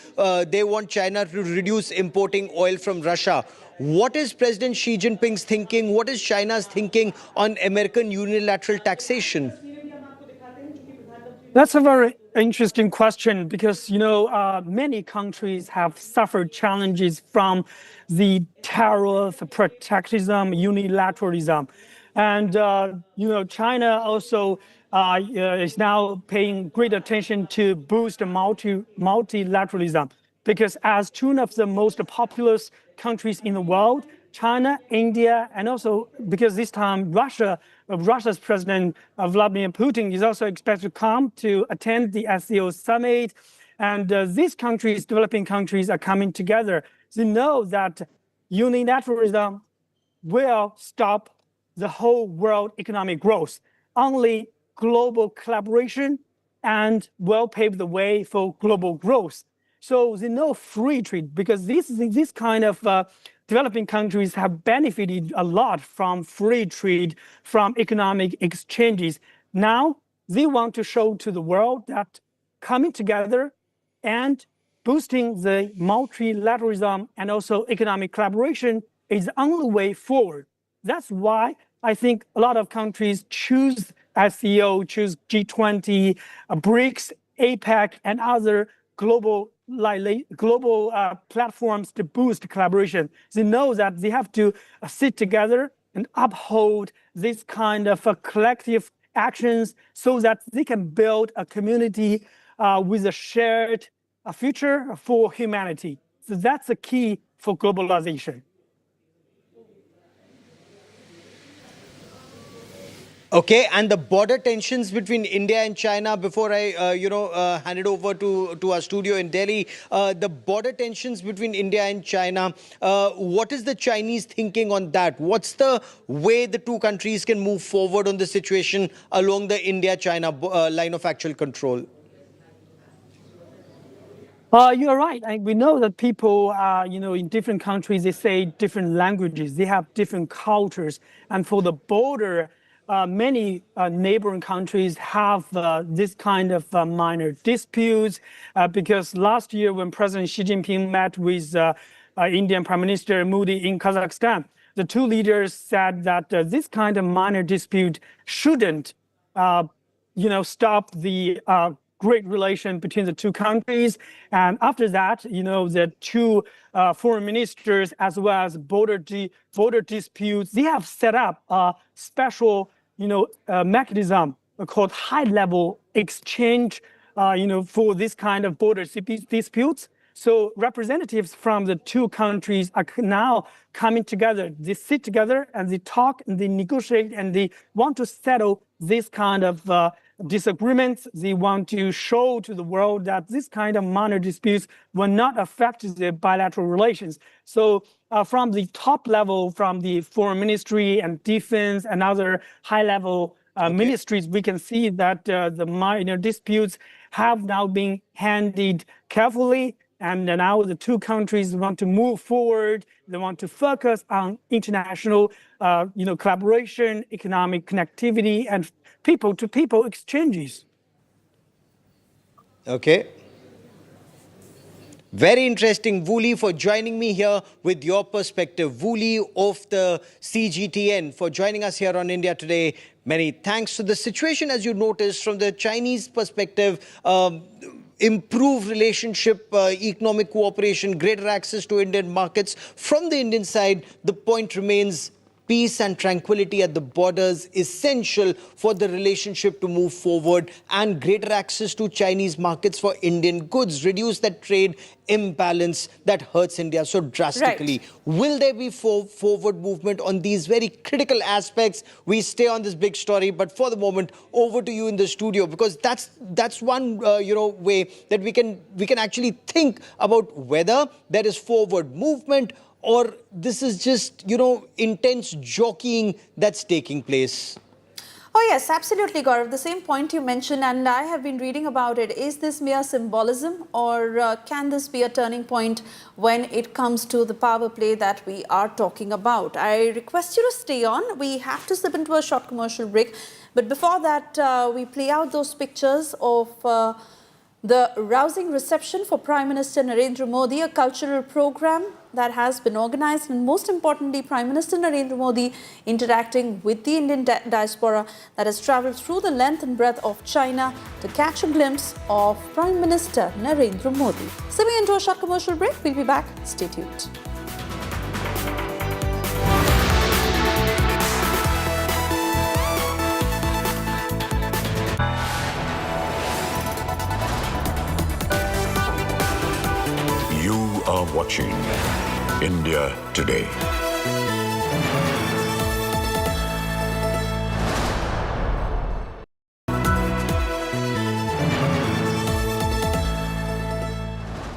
They want China to reduce importing oil from Russia. What is President Xi Jinping's thinking? What is China's thinking on American unilateral taxation? That's a very interesting question because, many countries have suffered challenges from the tariff, protectionism, unilateralism. And, China also is now paying great attention to boost multilateralism because as two of the most populous countries in the world, China, India, and also because this time Russia's President Vladimir Putin is also expected to come to attend the SCO summit. And these countries, developing countries, are coming together. They know that unilateralism will stop the whole world economic growth. Only global collaboration and will pave the way for global growth. So they know free trade because this kind of developing countries have benefited a lot from free trade, from economic exchanges. Now they want to show to the world that coming together and boosting the multilateralism and also economic collaboration is the only way forward. That's why I think a lot of countries choose SCO, choose G20, BRICS, APEC, and other global platforms to boost collaboration. They know that they have to sit together and uphold this kind of collective actions so that they can build a community with a shared future for humanity. So that's the key for globalization. Okay, and the border tensions between India and China, before I, hand it over to our studio in Delhi, the border tensions between India and China, what is the Chinese thinking on that? What's the way the two countries can move forward on the situation along the India-China line of actual control? You're right. We know that people, in different countries, they say different languages. They have different cultures. And for the border, many neighboring countries have this kind of minor disputes because last year when President Xi Jinping met with Indian Prime Minister Modi in Kazakhstan, the two leaders said that this kind of minor dispute shouldn't, stop the great relation between the two countries. And after that, the two foreign ministers, as well as border disputes, they have set up a special mechanism called high-level exchange, for this kind of border disputes. So representatives from the two countries are now coming together. They sit together and they talk and they negotiate and they want to settle this kind of disagreements. They want to show to the world that this kind of minor disputes will not affect the bilateral relations. So from the top level, from the foreign ministry and defense and other high-level ministries, we can see that the minor disputes have now been handled carefully. And now the two countries want to move forward. They want to focus on international, collaboration, economic connectivity, and people-to-people exchanges. Okay. Very interesting, Wooly, for joining me here with your perspective. Wooly of the CGTN for joining us here on India Today. Many thanks. So the situation, as you noticed, from the Chinese perspective, improved relationship, economic cooperation, greater access to Indian markets. From the Indian side, the point remains peace and tranquility at the borders essential for the relationship to move forward, and greater access to Chinese markets for Indian goods, reduce that trade imbalance that hurts India so drastically. Right. Will there be forward movement on these very critical aspects? We stay on this big story, but for the moment, over to you in the studio, because that's one way that we can actually think about whether there is forward movement or this is just intense jockeying that's taking place. Oh yes, absolutely, Gaurav. The same point you mentioned, and I have been reading about it. Is this mere symbolism, or can this be a turning point when it comes to the power play that we are talking about? I request you to stay on. We have to slip into a short commercial break. But before that, we play out those pictures of the rousing reception for Prime Minister Narendra Modi, a cultural program that has been organized, and most importantly, Prime Minister Narendra Modi interacting with the Indian diaspora that has travelled through the length and breadth of China to catch a glimpse of Prime Minister Narendra Modi. Slipping into a short commercial break, we'll be back. Stay tuned. You are watching India Today.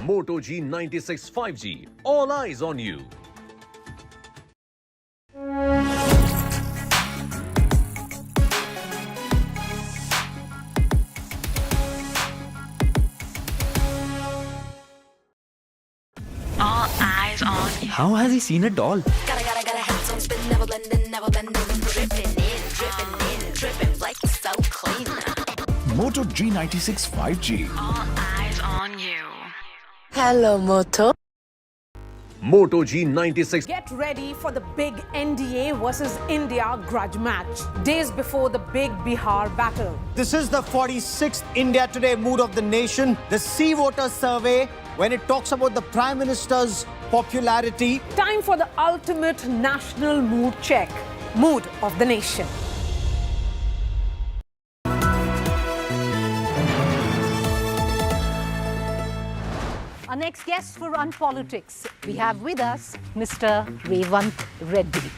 Moto G96 5G. All eyes on you. All eyes on you. How has he seen it all? Gotta have some spin, never blending, dripping in, dripping like so clean. Moto G96 5G. All eyes on you. Hello, Moto. Moto G96. Get ready for the big NDA versus India grudge match, days before the big Bihar battle. This is the 46th India Today Mood of the Nation, the Sea Voter Survey, when it talks about the Prime Minister's popularity. Time for the ultimate national mood check, mood of the nation. Our next guest for Run Politics, we have with us Mr. Revant Reddy.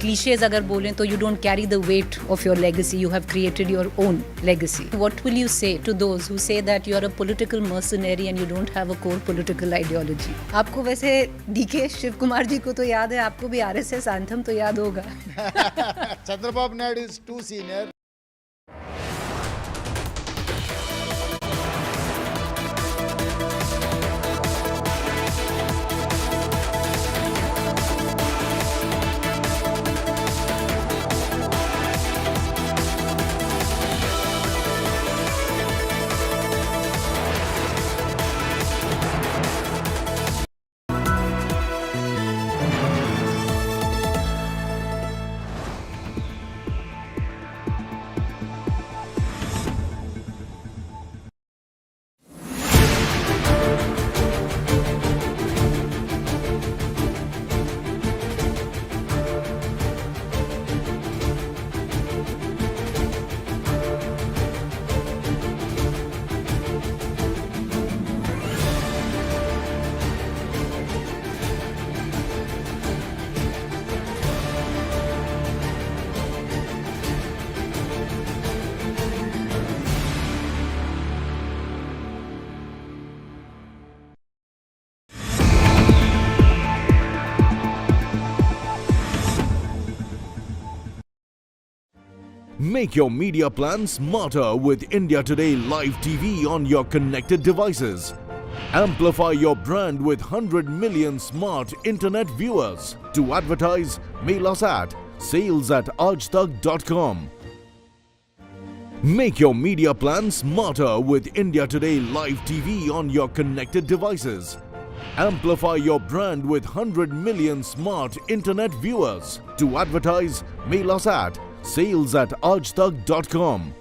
Cliches agar bolen to you don't carry the weight of your legacy, you have created your own legacy. What will you say to those who say that you are a political mercenary and you don't have a core political ideology? आपको वैसे DK Shiv Kumar ji को तो याद है, आपको भी RSS anthem तो याद होगा. Chandrababu Naidu is too senior. Make your media plan smarter with India Today Live TV on your connected devices. Amplify your brand with 100 million smart internet viewers. To advertise, mail us at sales@aajtak.com. Make your media plan smarter with India Today Live TV on your connected devices. Amplify your brand with 100 million smart internet viewers. To advertise, mail us at sales@aajtak.com.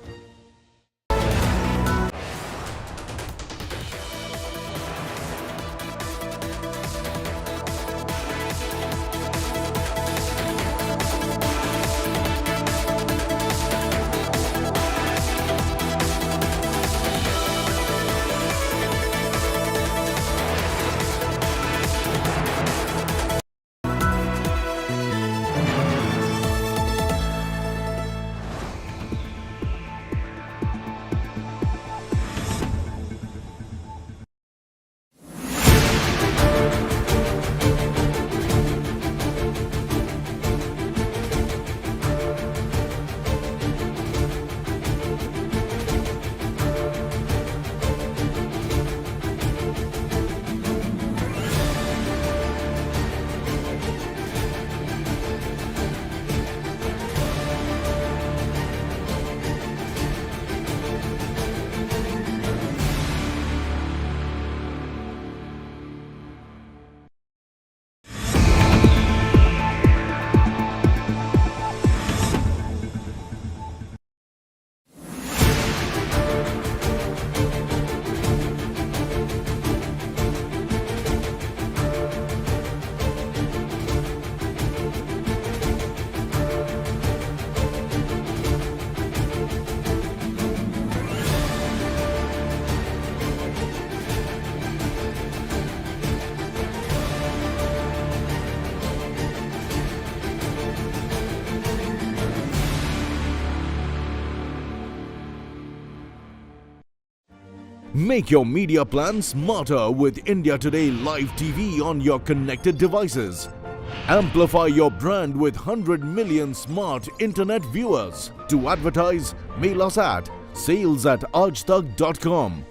Make your media plan smarter with India Today Live TV on your connected devices. Amplify your brand with 100 million smart internet viewers. To advertise, mail us at sales@aajtak.com.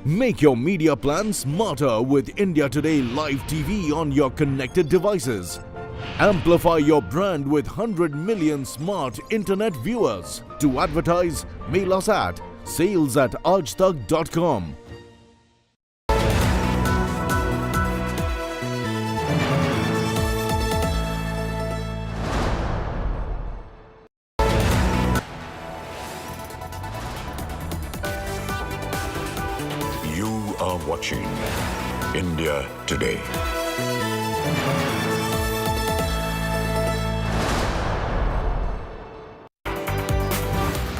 Make your media plan smarter with India Today Live TV on your connected devices. Amplify your brand with 100 million smart internet viewers. To advertise, mail us at sales@aajtak.com. You are watching India Today.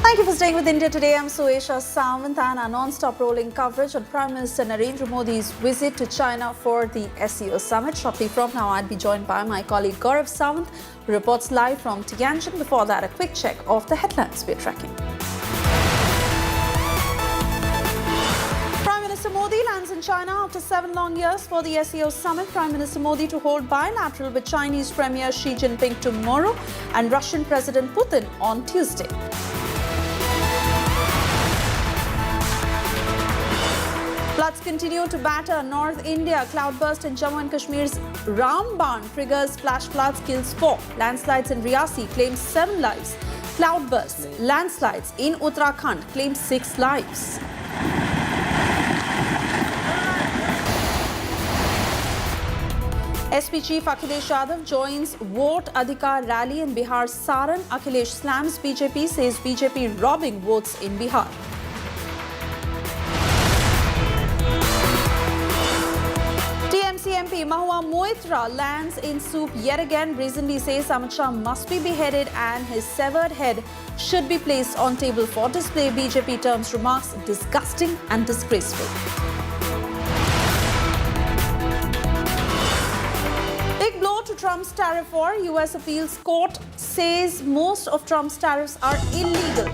Thank you for staying with India Today. I'm Suesha Samant and our non-stop rolling coverage on Prime Minister Narendra Modi's visit to China for the SCO summit. Shortly from now, I'll be joined by my colleague Gaurav Samant, who reports live from Tianjin. Before that, a quick check of the headlines we're tracking. Prime Minister Modi lands in China after 7 long years for the SCO summit. Prime Minister Modi to hold bilateral with Chinese Premier Xi Jinping tomorrow and Russian President Putin on Tuesday. Floods continue to batter North India. Cloudburst in Jammu and Kashmir's Ramban triggers flash floods, kills 4. Landslides in Riyasi claims 7 lives. Cloudbursts, landslides in Uttarakhand claims 6 lives. SP Chief Akhilesh Yadav joins Vote Adhikar rally in Bihar's Saran. Akhilesh slams BJP, says BJP robbing votes in Bihar. TMC MP Mahua Moitra lands in soup yet again. Reasonably says Amit Shah must be beheaded and his severed head should be placed on table for display. BJP terms remarks disgusting and disgraceful. Big blow to Trump's tariff war. US appeals court says most of Trump's tariffs are illegal.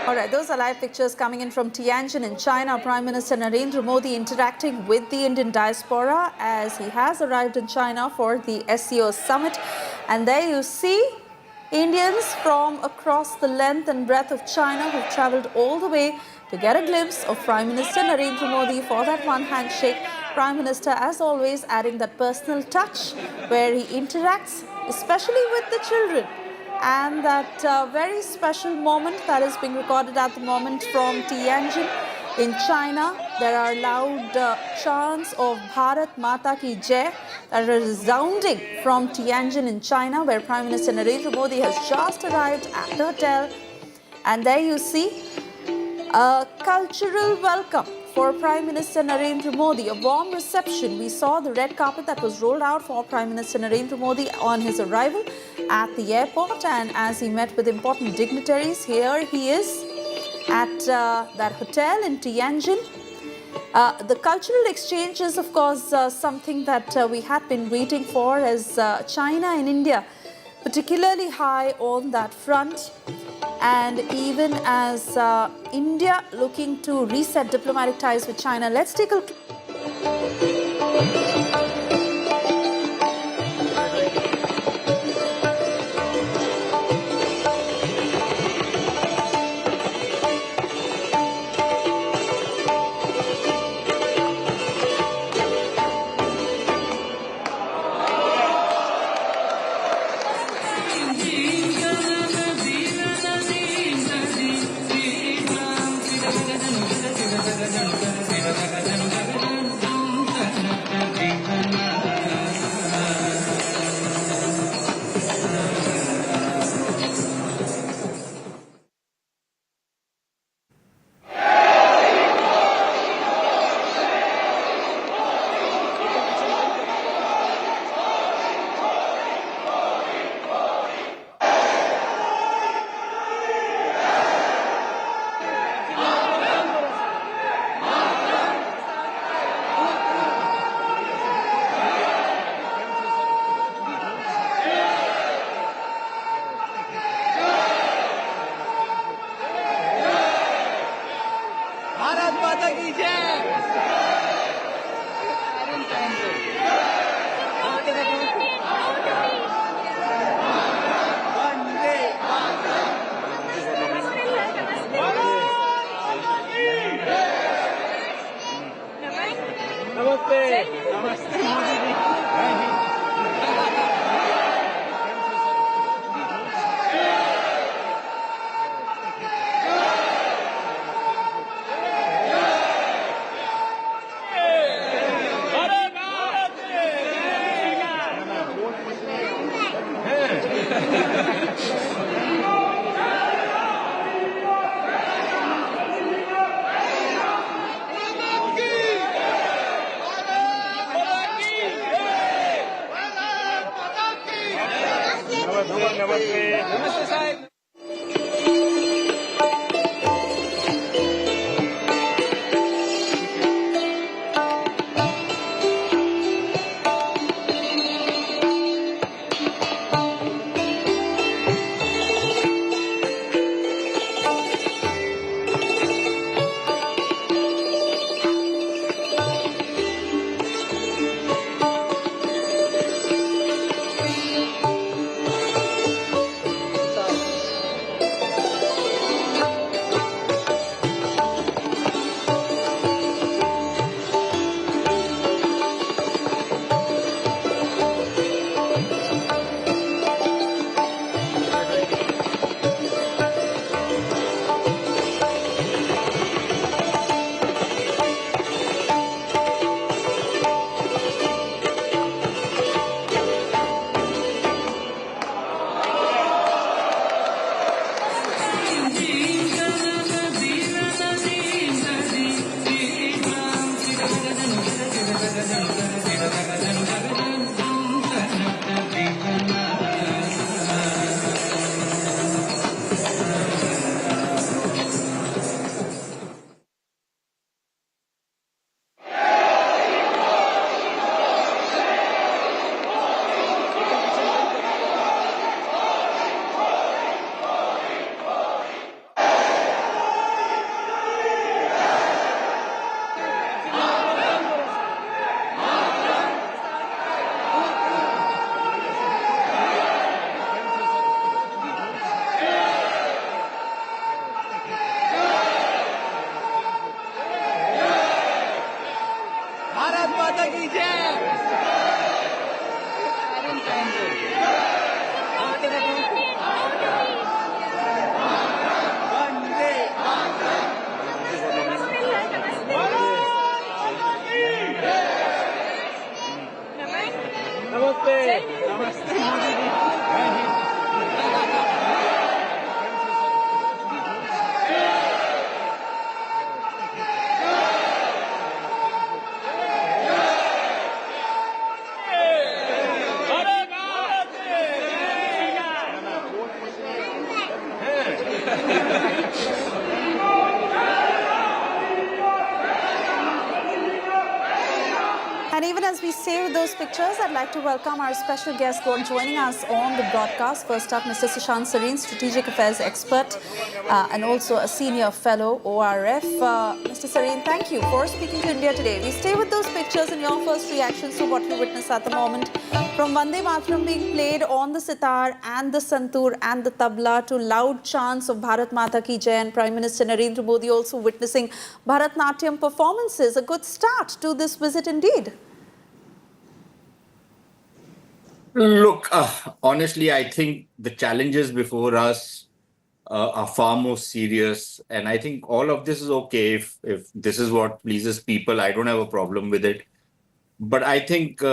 Alright, those are live pictures coming in from Tianjin in China. Prime Minister Narendra Modi interacting with the Indian diaspora as he has arrived in China for the SCO summit. And there you see Indians from across the length and breadth of China who've travelled all the way to get a glimpse of Prime Minister Narendra Modi for that one handshake. Prime Minister, as always, adding that personal touch where he interacts, especially with the children. And that very special moment that is being recorded at the moment from Tianjin in China. there are loud chants of Bharat Mata Ki Jai that are resounding from Tianjin in China, where Prime Minister Narendra Modi has just arrived at the hotel. And there you see a cultural welcome for Prime Minister Narendra Modi, a warm reception. We saw the red carpet that was rolled out for Prime Minister Narendra Modi on his arrival at the airport, and as he met with important dignitaries, here he is at that hotel in Tianjin. The cultural exchange is, of course, something that we had been waiting for, as China and India particularly high on that front. And even as India looking to reset diplomatic ties with China, let's take a And even as we stay with those pictures, I'd like to welcome our special guest joining us on the broadcast. First up, Mr. Sushant Sareen, Strategic Affairs Expert and also a Senior Fellow, ORF. Mr. Sareen, thank you for speaking to India today. We stay with those pictures and your first reactions to what you witness at the moment. From Vande Mataram being played on the sitar and the santoor and the tabla to loud chants of Bharat Mata Ki Jai, and Prime Minister Narendra Modi also witnessing Bharatnatyam performances. A good start to this visit indeed. Look, honestly, I think the challenges before us are far more serious. And I think all of this is okay if this is what pleases people. I don't have a problem with it. But I think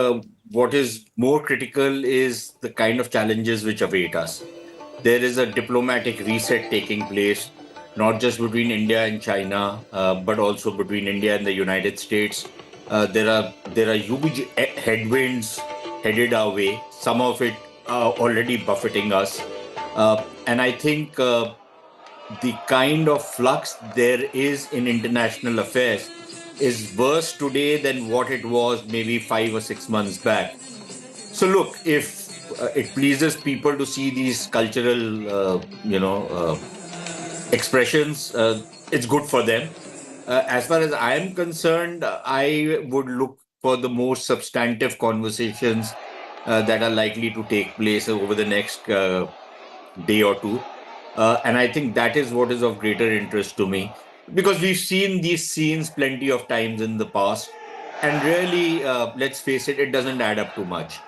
what is more critical is the kind of challenges which await us. There is a diplomatic reset taking place, not just between India and China, but also between India and the United States. There are huge headwinds headed our way, some of it already buffeting us. And I think the kind of flux there is in international affairs is worse today than what it was maybe 5 or 6 months back. So look, if it pleases people to see these cultural, expressions, it's good for them. As far as I am concerned, I would look for the more substantive conversations that are likely to take place over the next day or two. And I think that is what is of greater interest to me, because we've seen these scenes plenty of times in the past. And really, let's face it, it doesn't add up too much.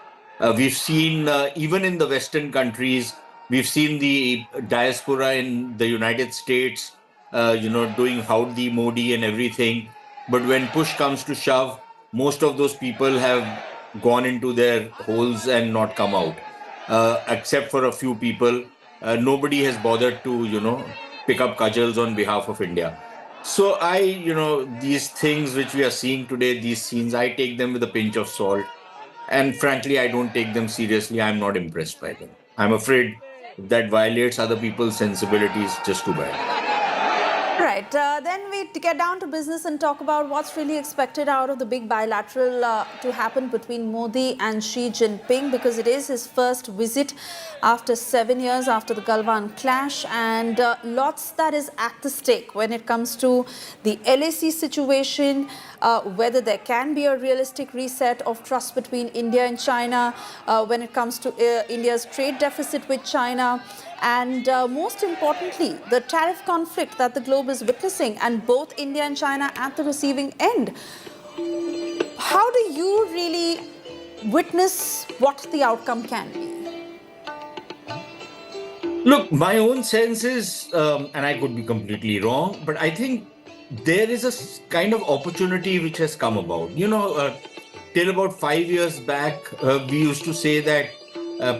We've seen, even in the Western countries, we've seen the diaspora in the United States, doing Howdy Modi and everything. But when push comes to shove, most of those people have gone into their holes and not come out, except for a few people. Nobody has bothered to, pick up cudgels on behalf of India. So these things which we are seeing today, these scenes, I take them with a pinch of salt. And frankly, I don't take them seriously. I'm not impressed by them. I'm afraid that violates other people's sensibilities just too bad. Right, then we get down to business and talk about what's really expected out of the big bilateral to happen between Modi and Xi Jinping, because it is his first visit after 7 years after the Galwan clash, and lots that is at the stake when it comes to the LAC situation, whether there can be a realistic reset of trust between India and China, when it comes to India's trade deficit with China, and most importantly, the tariff conflict that the globe is witnessing, and both India and China at the receiving end. How do you really witness what the outcome can be? Look, my own sense is, and I could be completely wrong, but I think there is a kind of opportunity which has come about. Till about 5 years back, we used to say that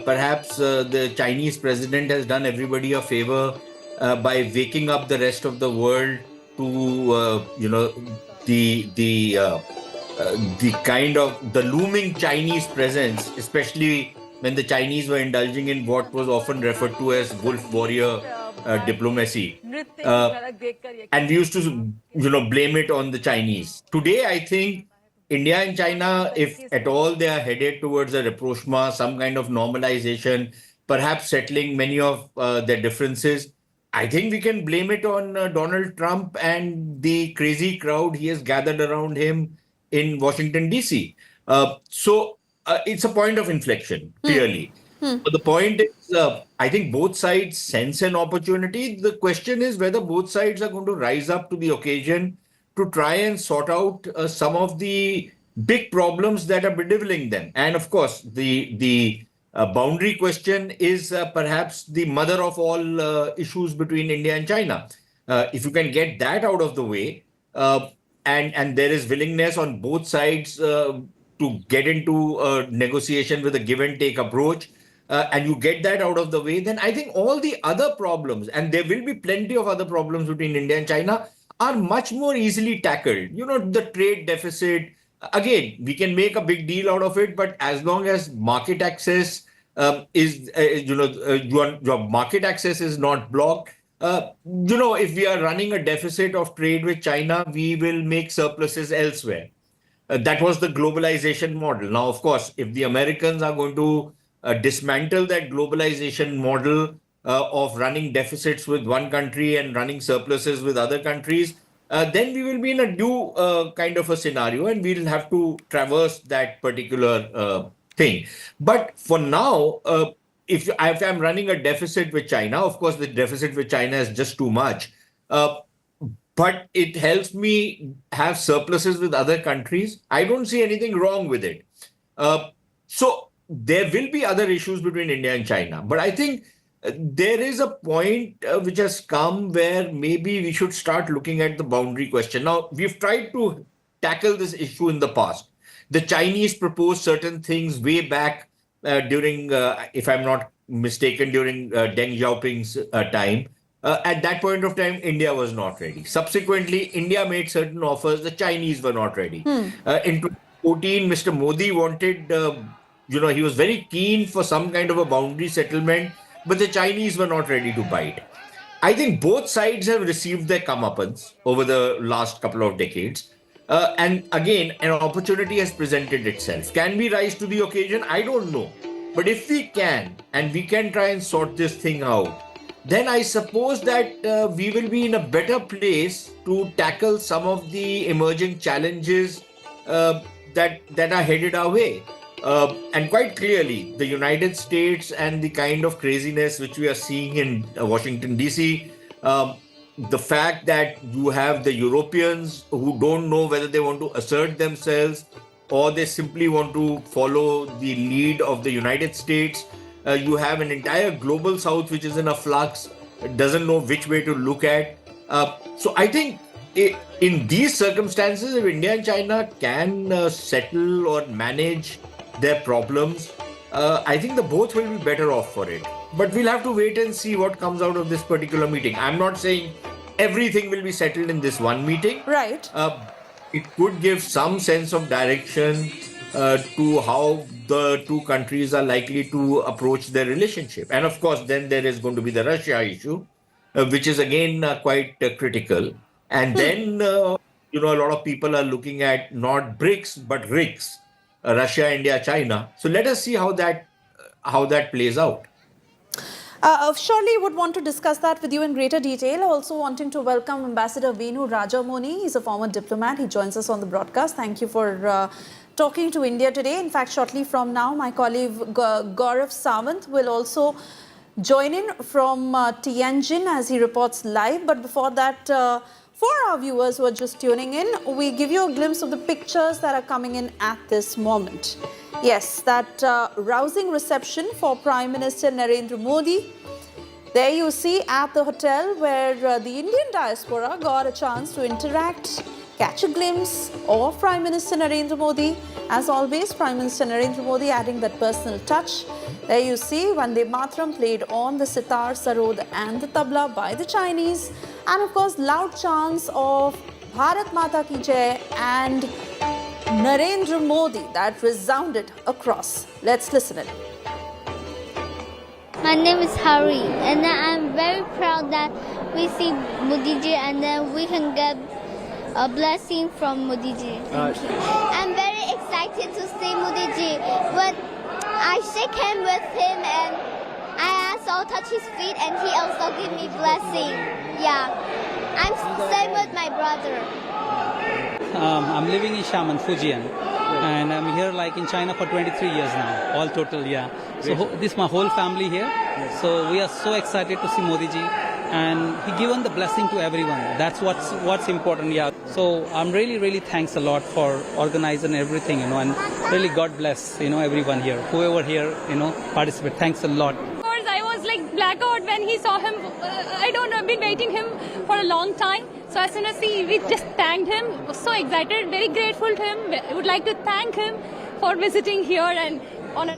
perhaps the Chinese president has done everybody a favor by waking up the rest of the world to, the kind of the looming Chinese presence, especially when the Chinese were indulging in what was often referred to as wolf warrior diplomacy. And we used to, blame it on the Chinese. Today, I think India and China, if at all they are headed towards a rapprochement, some kind of normalization, perhaps settling many of their differences, I think we can blame it on Donald Trump and the crazy crowd he has gathered around him in Washington, D.C. So it's a point of inflection, clearly. But the point is, I think both sides sense an opportunity. The question is whether both sides are going to rise up to the occasion to try and sort out some of the big problems that are bedeviling them. And of course, the boundary question is perhaps the mother of all issues between India and China. If you can get that out of the way, and there is willingness on both sides to get into a negotiation with a give and take approach, and you get that out of the way, then I think all the other problems, and there will be plenty of other problems between India and China, are much more easily tackled. The trade deficit, again, we can make a big deal out of it, but as long as market access your market access is not blocked, if we are running a deficit of trade with China, we will make surpluses elsewhere. That was the globalization model. Now, of course, if the Americans are going to dismantle that globalization model of running deficits with one country and running surpluses with other countries, then we will be in a new kind of a scenario, and we'll have to traverse that particular thing. But for now, if I'm running a deficit with China, of course, the deficit with China is just too much. But it helps me have surpluses with other countries. I don't see anything wrong with it. So there will be other issues between India and China. But I think there is a point which has come where maybe we should start looking at the boundary question. Now, we've tried to tackle this issue in the past. The Chinese proposed certain things way back during, if I'm not mistaken, during Deng Xiaoping's time. At that point of time, India was not ready. Subsequently, India made certain offers. The Chinese were not ready. In 2014, Mr. Modi wanted, he was very keen for some kind of a boundary settlement, but the Chinese were not ready to bite. I think both sides have received their comeuppance over the last couple of decades. And again, an opportunity has presented itself. Can we rise to the occasion? I don't know. But if we can, and we can try and sort this thing out, then I suppose that we will be in a better place to tackle some of the emerging challenges that are headed our way. And quite clearly, the United States and the kind of craziness which we are seeing in Washington, D.C., the fact that you have the Europeans who don't know whether they want to assert themselves or they simply want to follow the lead of the United States. You have an entire global south which is in a flux, doesn't know which way to look at. So I think in these circumstances, if India and China can settle or manage their problems, I think the both will be better off for it. But we'll have to wait and see what comes out of this particular meeting. I'm not saying everything will be settled in this one meeting. Right. It could give some sense of direction to how the two countries are likely to approach their relationship. And of course, then there is going to be the Russia issue, which is again quite critical. And then, a lot of people are looking at not BRICS, but RICS, Russia, India, China. So let us see how that plays out. Surely would want to discuss that with you in greater detail. Also wanting to welcome Ambassador Venu Rajamoni. He's a former diplomat. He joins us on the broadcast. Thank you for talking to India today. In fact, shortly from now, my colleague Gaurav Sawant will also join in from Tianjin as he reports live. But before that, for our viewers who are just tuning in, we give you a glimpse of the pictures that are coming in at this moment. Yes, that rousing reception for Prime Minister Narendra Modi. There you see at the hotel where the Indian diaspora got a chance to interact, catch a glimpse of Prime Minister Narendra Modi. As always, Prime Minister Narendra Modi adding that personal touch. There you see Vande Mataram played on the sitar, sarod and the tabla by the Chinese. And of course, loud chants of Bharat Mata Ki Jai and Narendra Modi that resounded across. Let's listen in. My name is Hari, and I'm very proud that we see Modi ji and then we can get a blessing from Modi ji. I'm very excited to see Modi ji, but I shake hands with him and I also touch his feet and he also give me blessing. Yeah, I'm same with my brother. I'm living in Xiamen, Fujian, and I'm here like in China for 23 years now, all total, yeah. So this is my whole family here. So we are so excited to see Modi ji, and he given the blessing to everyone. That's what's important, yeah. So I'm really thanks a lot for organizing everything, and really God bless, everyone here, whoever here, participate. Thanks a lot. I was like blackout when he saw him. I don't know, I've been waiting him for a long time. So as soon as we just thanked him, was so excited, very grateful to him. I would like to thank him for visiting here and on a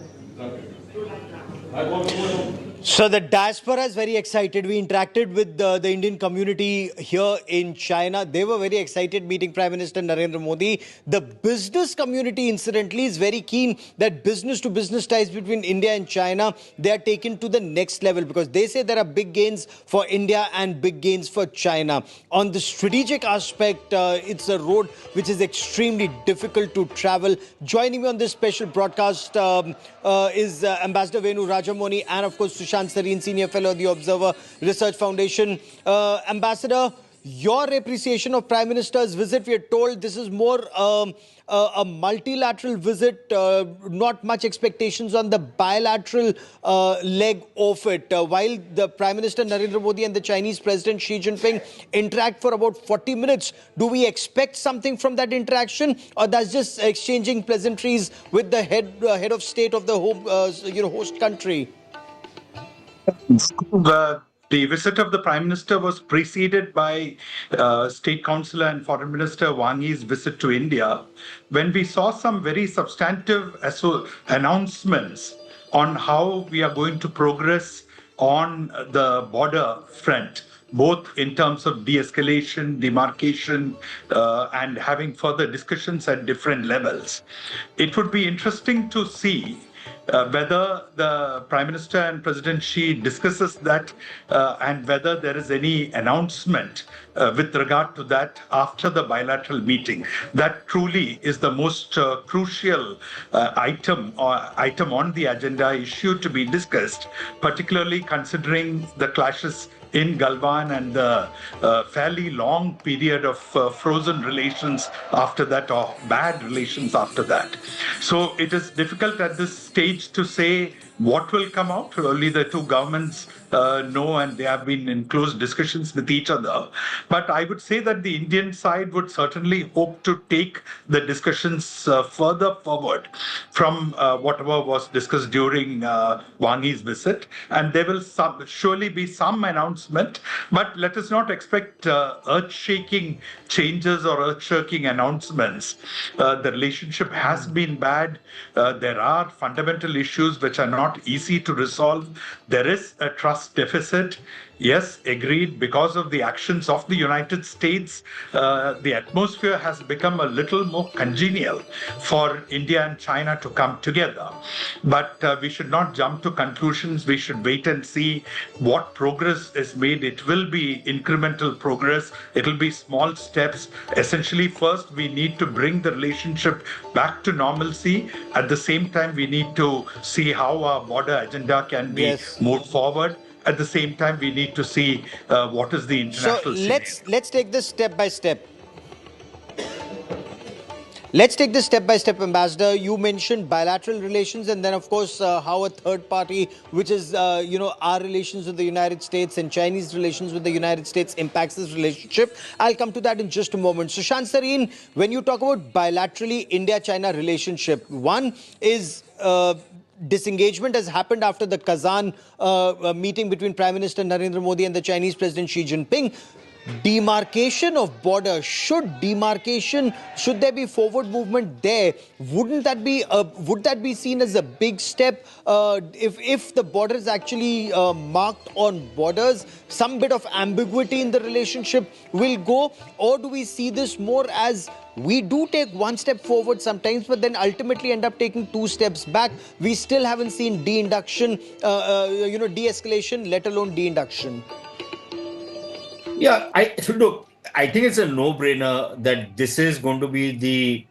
So the diaspora is very excited. We interacted with the Indian community here in China. They were very excited meeting Prime Minister Narendra Modi. The business community, incidentally, is very keen that business-to-business ties between India and China, they are taken to the next level because they say there are big gains for India and big gains for China. On the strategic aspect, it's a road which is extremely difficult to travel. Joining me on this special broadcast is Ambassador Venu Rajamoni and, of course, Sushant Sareen, Senior Fellow of the Observer Research Foundation. Ambassador, your appreciation of Prime Minister's visit, we are told this is more a multilateral visit, not much expectations on the bilateral leg of it. While the Prime Minister Narendra Modi and the Chinese President Xi Jinping interact for about 40 minutes, do we expect something from that interaction, or that's just exchanging pleasantries with the head of state of the home, host country? The visit of the Prime Minister was preceded by State Councillor and Foreign Minister Wang Yi's visit to India, when we saw some very substantive announcements on how we are going to progress on the border front, both in terms of de-escalation, demarcation, and having further discussions at different levels. It would be interesting to see whether the Prime Minister and President Xi discusses that and whether there is any announcement with regard to that after the bilateral meeting. That truly is the most crucial item on the agenda issue to be discussed, particularly considering the clashes in Galwan and the fairly long period of frozen relations after that, or bad relations after that. So it is difficult at this stage to say what will come out. Only the two governments know, and they have been in close discussions with each other. But I would say that the Indian side would certainly hope to take the discussions further forward from whatever was discussed during Wang Yi's visit. And there will surely be some announcement, but let us not expect earth-shaking changes or earth-shaking announcements. The relationship has been bad. There are fundamental issues which are not easy to resolve. There is a trust deficit. Yes, agreed, because of the actions of the United States, the atmosphere has become a little more congenial for India and China to come together. But we should not jump to conclusions. We should wait and see what progress is made. It will be incremental progress. It will be small steps. Essentially, first, we need to bring the relationship back to normalcy. At the same time, we need to see how our border agenda can be moved forward. At the same time, we need to see what is the international scenario. Let's take this step by step. Let's take this step by step, Ambassador. You mentioned bilateral relations, and then, of course, how a third party, which is, our relations with the United States and Chinese relations with the United States, impacts this relationship. I'll come to that in just a moment. Sushant Sareen, when you talk about bilaterally India-China relationship, one is disengagement has happened after the Kazan meeting between Prime Minister Narendra Modi and the Chinese President Xi Jinping. Demarcation of border, should there be forward movement there? Would that be seen as a big step if the border is actually marked on borders? Some bit of ambiguity in the relationship will go, or do we see this more as we do take one step forward sometimes, but then ultimately end up taking two steps back? We still haven't seen de-induction, de-escalation, let alone de-induction. Yeah, I think it's a no-brainer that this is going to be the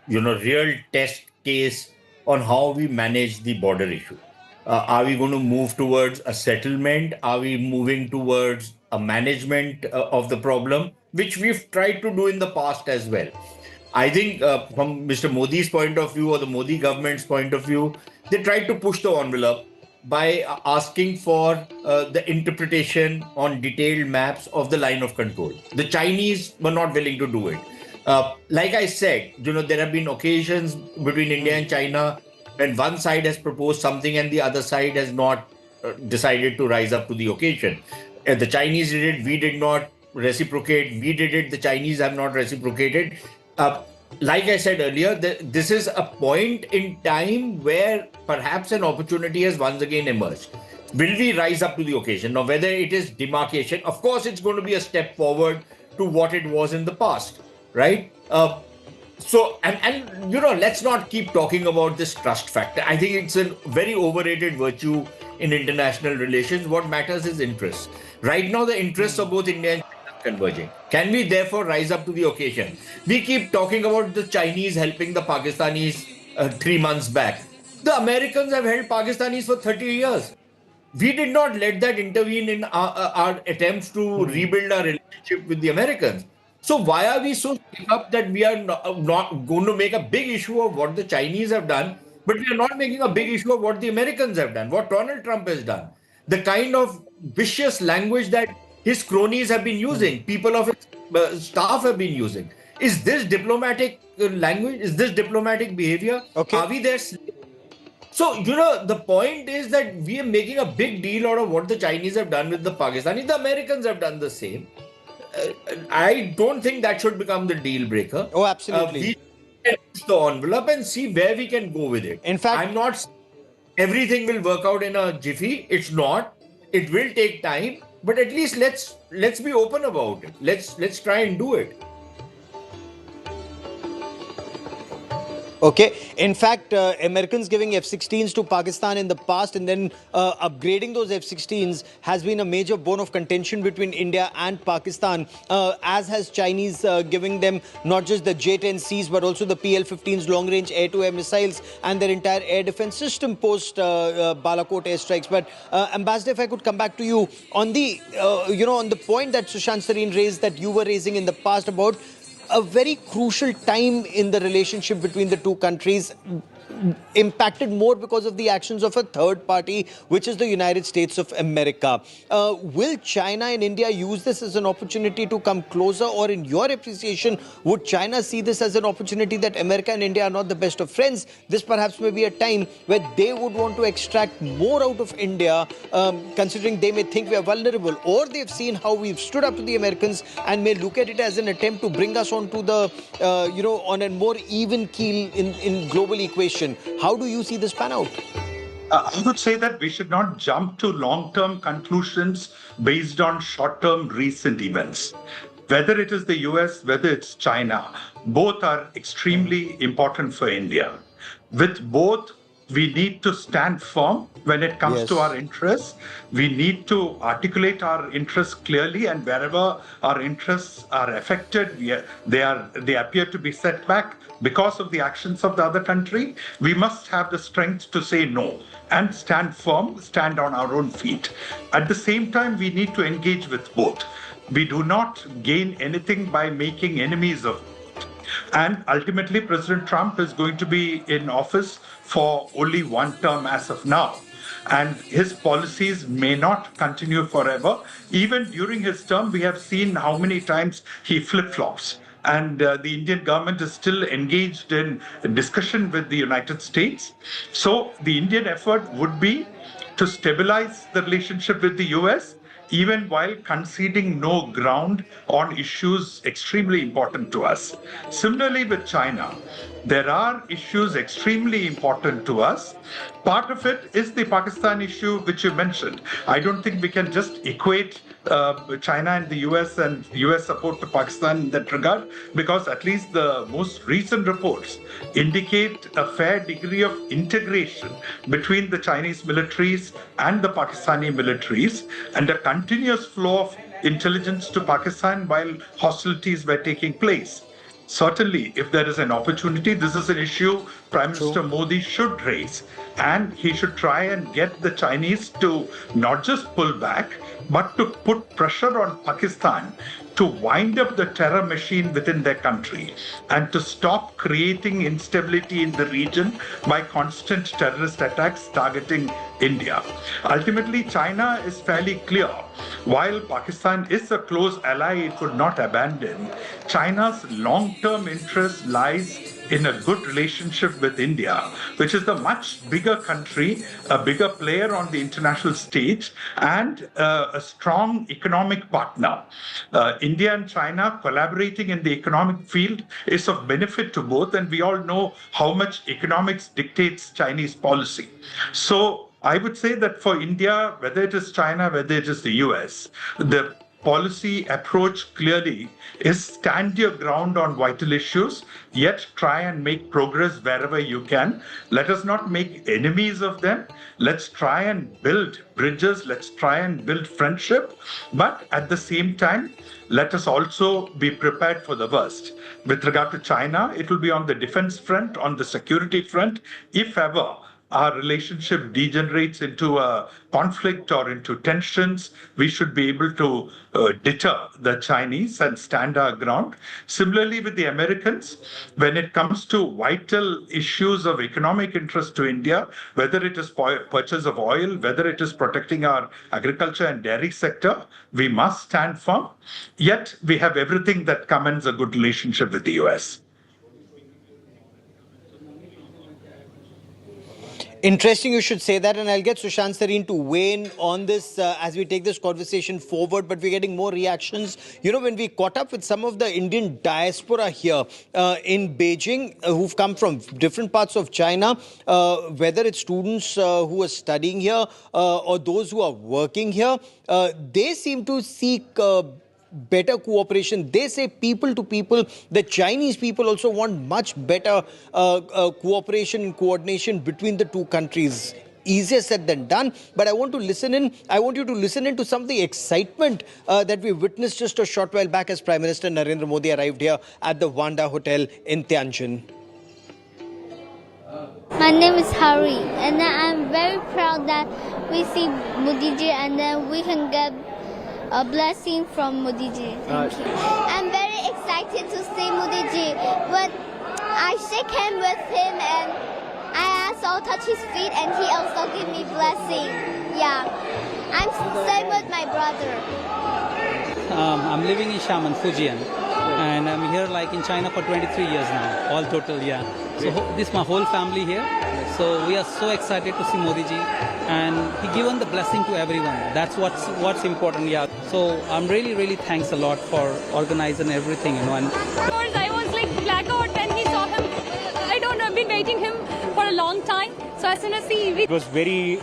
real test case on how we manage the border issue. Are we going to move towards a settlement? Are we moving towards a management of the problem, which we've tried to do in the past as well? I think from Mr. Modi's point of view, or the Modi government's point of view, they tried to push the envelope by asking for the interpretation on detailed maps of the line of control. The Chinese were not willing to do it. Like I said, there have been occasions between India and China when one side has proposed something and the other side has not decided to rise up to the occasion. The Chinese did it, we did not reciprocate. We did it, the Chinese have not reciprocated. Like I said earlier, this is a point in time where perhaps an opportunity has once again emerged. Will we rise up to the occasion? Now, whether it is demarcation, of course, it's going to be a step forward to what it was in the past, right? Let's not keep talking about this trust factor. I think it's a very overrated virtue in international relations. What matters is interest. Right now, the interests of both India and China are converging. Can we therefore rise up to the occasion? We keep talking about the Chinese helping the Pakistanis 3 months back. The Americans have held Pakistanis for 30 years. We did not let that intervene in our attempts to rebuild our relationship with the Americans. So why are we so stuck up that we are not going to make a big issue of what the Chinese have done, but we are not making a big issue of what the Americans have done, what Donald Trump has done? The kind of vicious language that his cronies have been using, people of his staff have been using. Is this diplomatic language? Is this diplomatic behavior? Okay. Are we there? So, the point is that we are making a big deal out of what the Chinese have done with the Pakistanis. The Americans have done the same. I don't think that should become the deal breaker. Oh, absolutely. We should push the envelope and see where we can go with it. In fact, I'm not everything will work out in a jiffy. It's not. It will take time, but at least let's be open about it. Let's try and do it. Okay. In fact, Americans giving F-16s to Pakistan in the past and then upgrading those F-16s has been a major bone of contention between India and Pakistan, as has Chinese giving them not just the J-10Cs but also the PL-15s, long-range air-to-air missiles and their entire air defense system post Balakot airstrikes. But Ambassador, if I could come back to you on the, on the point that Sushant Sareen raised, that you were raising in the past about a very crucial time in the relationship between the two countries, impacted more because of the actions of a third party, which is the United States of America. Will China and India use this as an opportunity to come closer, or in your appreciation, would China see this as an opportunity that America and India are not the best of friends? This perhaps may be a time where they would want to extract more out of India, considering they may think we are vulnerable, or they've seen how we've stood up to the Americans and may look at it as an attempt to bring us onto the, on a more even keel in global equation. How do you see this pan out? I would say that we should not jump to long-term conclusions based on short-term recent events. Whether it is the US, whether it's China, both are extremely important for India. With both, we need to stand firm when it comes to our interests. We need to articulate our interests clearly, and wherever our interests are affected, they appear to be set back because of the actions of the other country, we must have the strength to say no and stand firm, stand on our own feet. At the same time, we need to engage with both. We do not gain anything by making enemies of both. And ultimately, President Trump is going to be in office for only one term as of now. And his policies may not continue forever. Even during his term, we have seen how many times he flip-flops. And the Indian government is still engaged in discussion with the United States. So the Indian effort would be to stabilize the relationship with the US, even while conceding no ground on issues extremely important to us. Similarly with China, there are issues extremely important to us. Part of it is the Pakistan issue, which you mentioned. I don't think we can just equate China and the US and US support to Pakistan in that regard, because at least the most recent reports indicate a fair degree of integration between the Chinese militaries and the Pakistani militaries, and a continuous flow of intelligence to Pakistan while hostilities were taking place. Certainly, if there is an opportunity, this is an issue Prime Minister Modi should raise, and he should try and get the Chinese to not just pull back, but to put pressure on Pakistan to wind up the terror machine within their country and to stop creating instability in the region by constant terrorist attacks targeting India. Ultimately, China is fairly clear. While Pakistan is a close ally it could not abandon, China's long-term interest lies in a good relationship with India, which is the much bigger country, a bigger player on the international stage, and a strong economic partner. India and China collaborating in the economic field is of benefit to both, and we all know how much economics dictates Chinese policy. So I would say that for India, whether it is China, whether it is the US, the policy approach clearly is stand your ground on vital issues, yet try and make progress wherever you can. Let us not make enemies of them. Let's try and build bridges. Let's try and build friendship. But at the same time, let us also be prepared for the worst. With regard to China, it will be on the defense front, on the security front, if ever our relationship degenerates into a conflict or into tensions, we should be able to deter the Chinese and stand our ground. Similarly, with the Americans, when it comes to vital issues of economic interest to India, whether it is purchase of oil, whether it is protecting our agriculture and dairy sector, we must stand firm. Yet, we have everything that commends a good relationship with the US. Interesting you should say that, and I'll get Sushant Sareen to weigh in on this as we take this conversation forward, but we're getting more reactions. You know, when we caught up with some of the Indian diaspora here in Beijing who've come from different parts of China, whether it's students who are studying here or those who are working here, they seem to seek better cooperation. They say people to people, the Chinese people also want much better cooperation and coordination between the two countries. Easier said than done, but I want you to listen in to some of the excitement that we witnessed just a short while back as Prime Minister Narendra Modi arrived here at the Wanda Hotel in Tianjin. My name is Hari, and I'm very proud that we see Modi ji and then we can get a blessing from Modi ji. Thank you. I'm very excited to see Modi ji, but I shake hands with him and I also touch his feet and he also give me blessing. Yeah, I'm same with my brother. I'm living in Xiamen, Fujian, and I'm here like in China for 23 years now, all total, yeah. So this is my whole family here. So we are so excited to see Modi ji, and he given the blessing to everyone. That's what's important, yeah. So I'm really thanks a lot for organizing everything, you know. And of course, I was like blackout when he saw him. I don't know, I've been waiting him for a long time. So as soon as it was very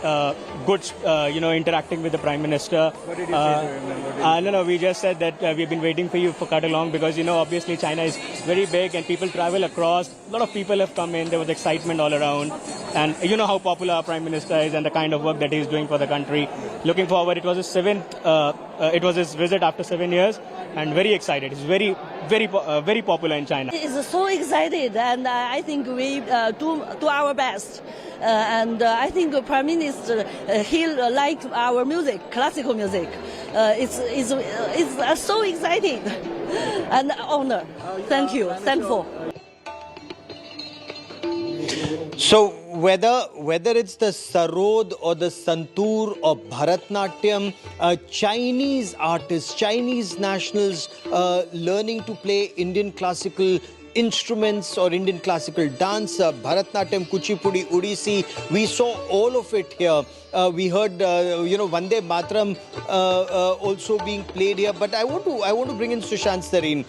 good, interacting with the Prime Minister. What did you say to him? No, we just said that we've been waiting for you for quite a long because, obviously China is very big and people travel across. A lot of people have come in. There was excitement all around. And you know how popular our Prime Minister is and the kind of work that he's doing for the country. Looking forward, it was his visit after 7 years and very excited. He's very popular in China. He's so excited and I think we do our best. And I think Prime Minister, he liked our music, classical music. It's so exciting and honor. Thank you. Thankful. So whether it's the Sarod or the Santoor or Bharatnatyam, Chinese artists, Chinese nationals learning to play Indian classical instruments or Indian classical dance, Bharatnatyam, Kuchipudi, Odissi, we saw all of it here. We heard, Vande Mataram also being played here. But I want to bring in Sushant Sareen.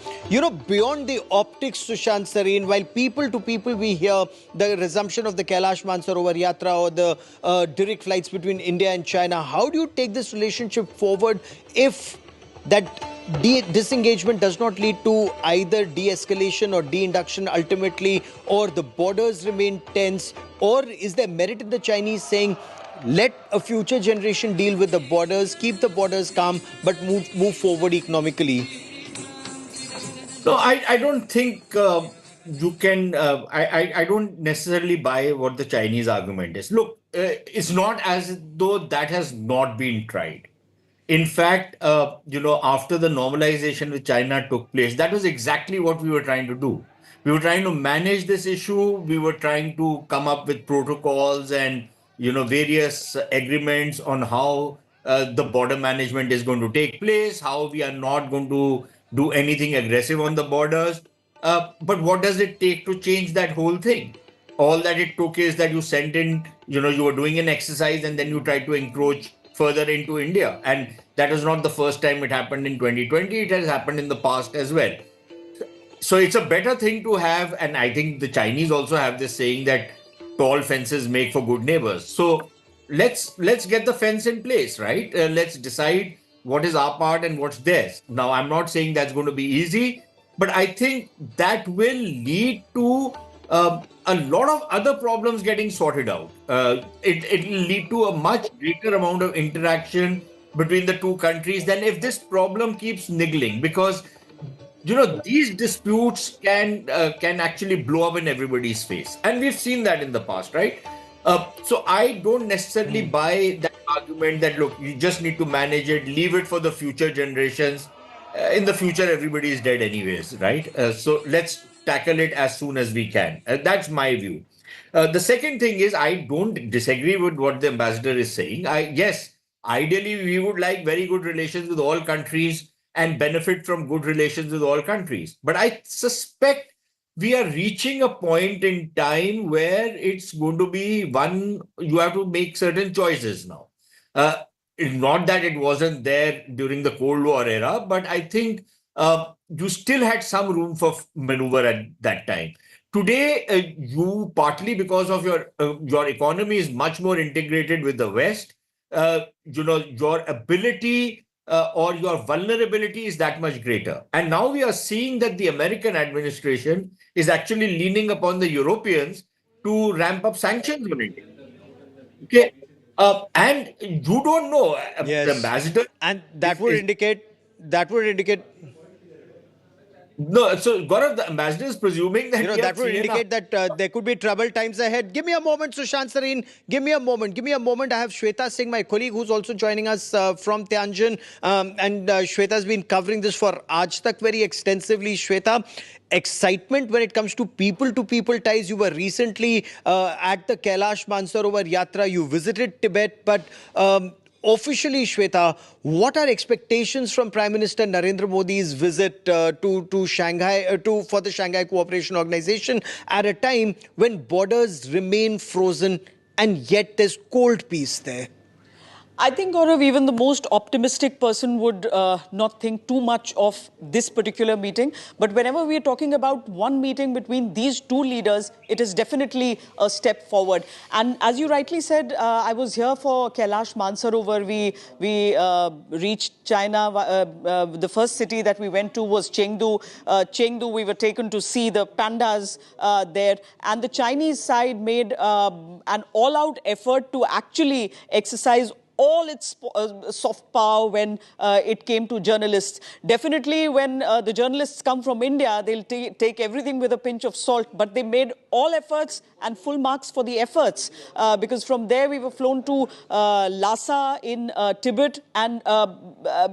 Beyond the optics, Sushant Sareen, while people to people we hear the resumption of the Kailash Mansarovar Yatra or the direct flights between India and China, how do you take this relationship forward if that disengagement does not lead to either de-escalation or de-induction ultimately, or the borders remain tense? Or is there merit in the Chinese saying, let a future generation deal with the borders, keep the borders calm, but move forward economically? No, I don't think you can, I don't necessarily buy what the Chinese argument is. Look, it's not as though that has not been tried. In fact, after the normalization with China took place, that was exactly what we were trying to do. We were trying to manage this issue. We were trying to come up with protocols and, various agreements on how the border management is going to take place, how we are not going to do anything aggressive on the borders. But what does it take to change that whole thing? All that it took is that you sent in, you were doing an exercise and then you tried to encroach further into India. And that was not the first time it happened in 2020. It has happened in the past as well. So it's a better thing to have. And I think the Chinese also have this saying that tall fences make for good neighbors. So let's get the fence in place, right? Let's decide what is our part and what's theirs. Now, I'm not saying that's going to be easy, but I think that will lead to a lot of other problems getting sorted out. It will lead to a much greater amount of interaction between the two countries than if this problem keeps niggling, because these disputes can actually blow up in everybody's face, and we've seen that in the past, right? So I don't necessarily buy that argument that, look, you just need to manage it, leave it for the future generations. In the future, everybody is dead anyways, right? So let's tackle it as soon as we can. That's my view. The second thing is, I don't disagree with what the ambassador is saying. Yes, ideally, we would like very good relations with all countries and benefit from good relations with all countries. But I suspect we are reaching a point in time where it's going to be you have to make certain choices now. It's not that it wasn't there during the Cold War era, but I think you still had some room for maneuver at that time. Today, you, partly because of your economy is much more integrated with the West, your ability or your vulnerability is that much greater. And now we are seeing that the American administration is actually leaning upon the Europeans to ramp up sanctions on India. Okay. And you don't know, Yes. the ambassador. And that would indicate. No, so Gaurav, the ambassador is presuming that that would indicate that there could be troubled times ahead. Give me a moment, Sushant Sareen. Give me a moment. I have Shweta Singh, my colleague, who's also joining us from Tianjin. And Shweta's been covering this for Aaj Tak very extensively. Shweta, excitement when it comes to people-to-people ties. You were recently at the Kailash Mansarovar Yatra. You visited Tibet, but officially, Shweta, what are expectations from Prime Minister Narendra Modi's visit to Shanghai for the Shanghai Cooperation Organization at a time when borders remain frozen and yet there's cold peace there? I think, Gaurav, even the most optimistic person would not think too much of this particular meeting. But whenever we are talking about one meeting between these two leaders, it is definitely a step forward. And as you rightly said, I was here for Kailash Mansarovar. We reached China. The first city that we went to was Chengdu. Chengdu, we were taken to see the pandas there. And the Chinese side made an all-out effort to actually exercise all its soft power when it came to journalists. Definitely when the journalists come from India, they'll take everything with a pinch of salt, but they made all efforts and full marks for the efforts, because from there we were flown to Lhasa in Tibet, and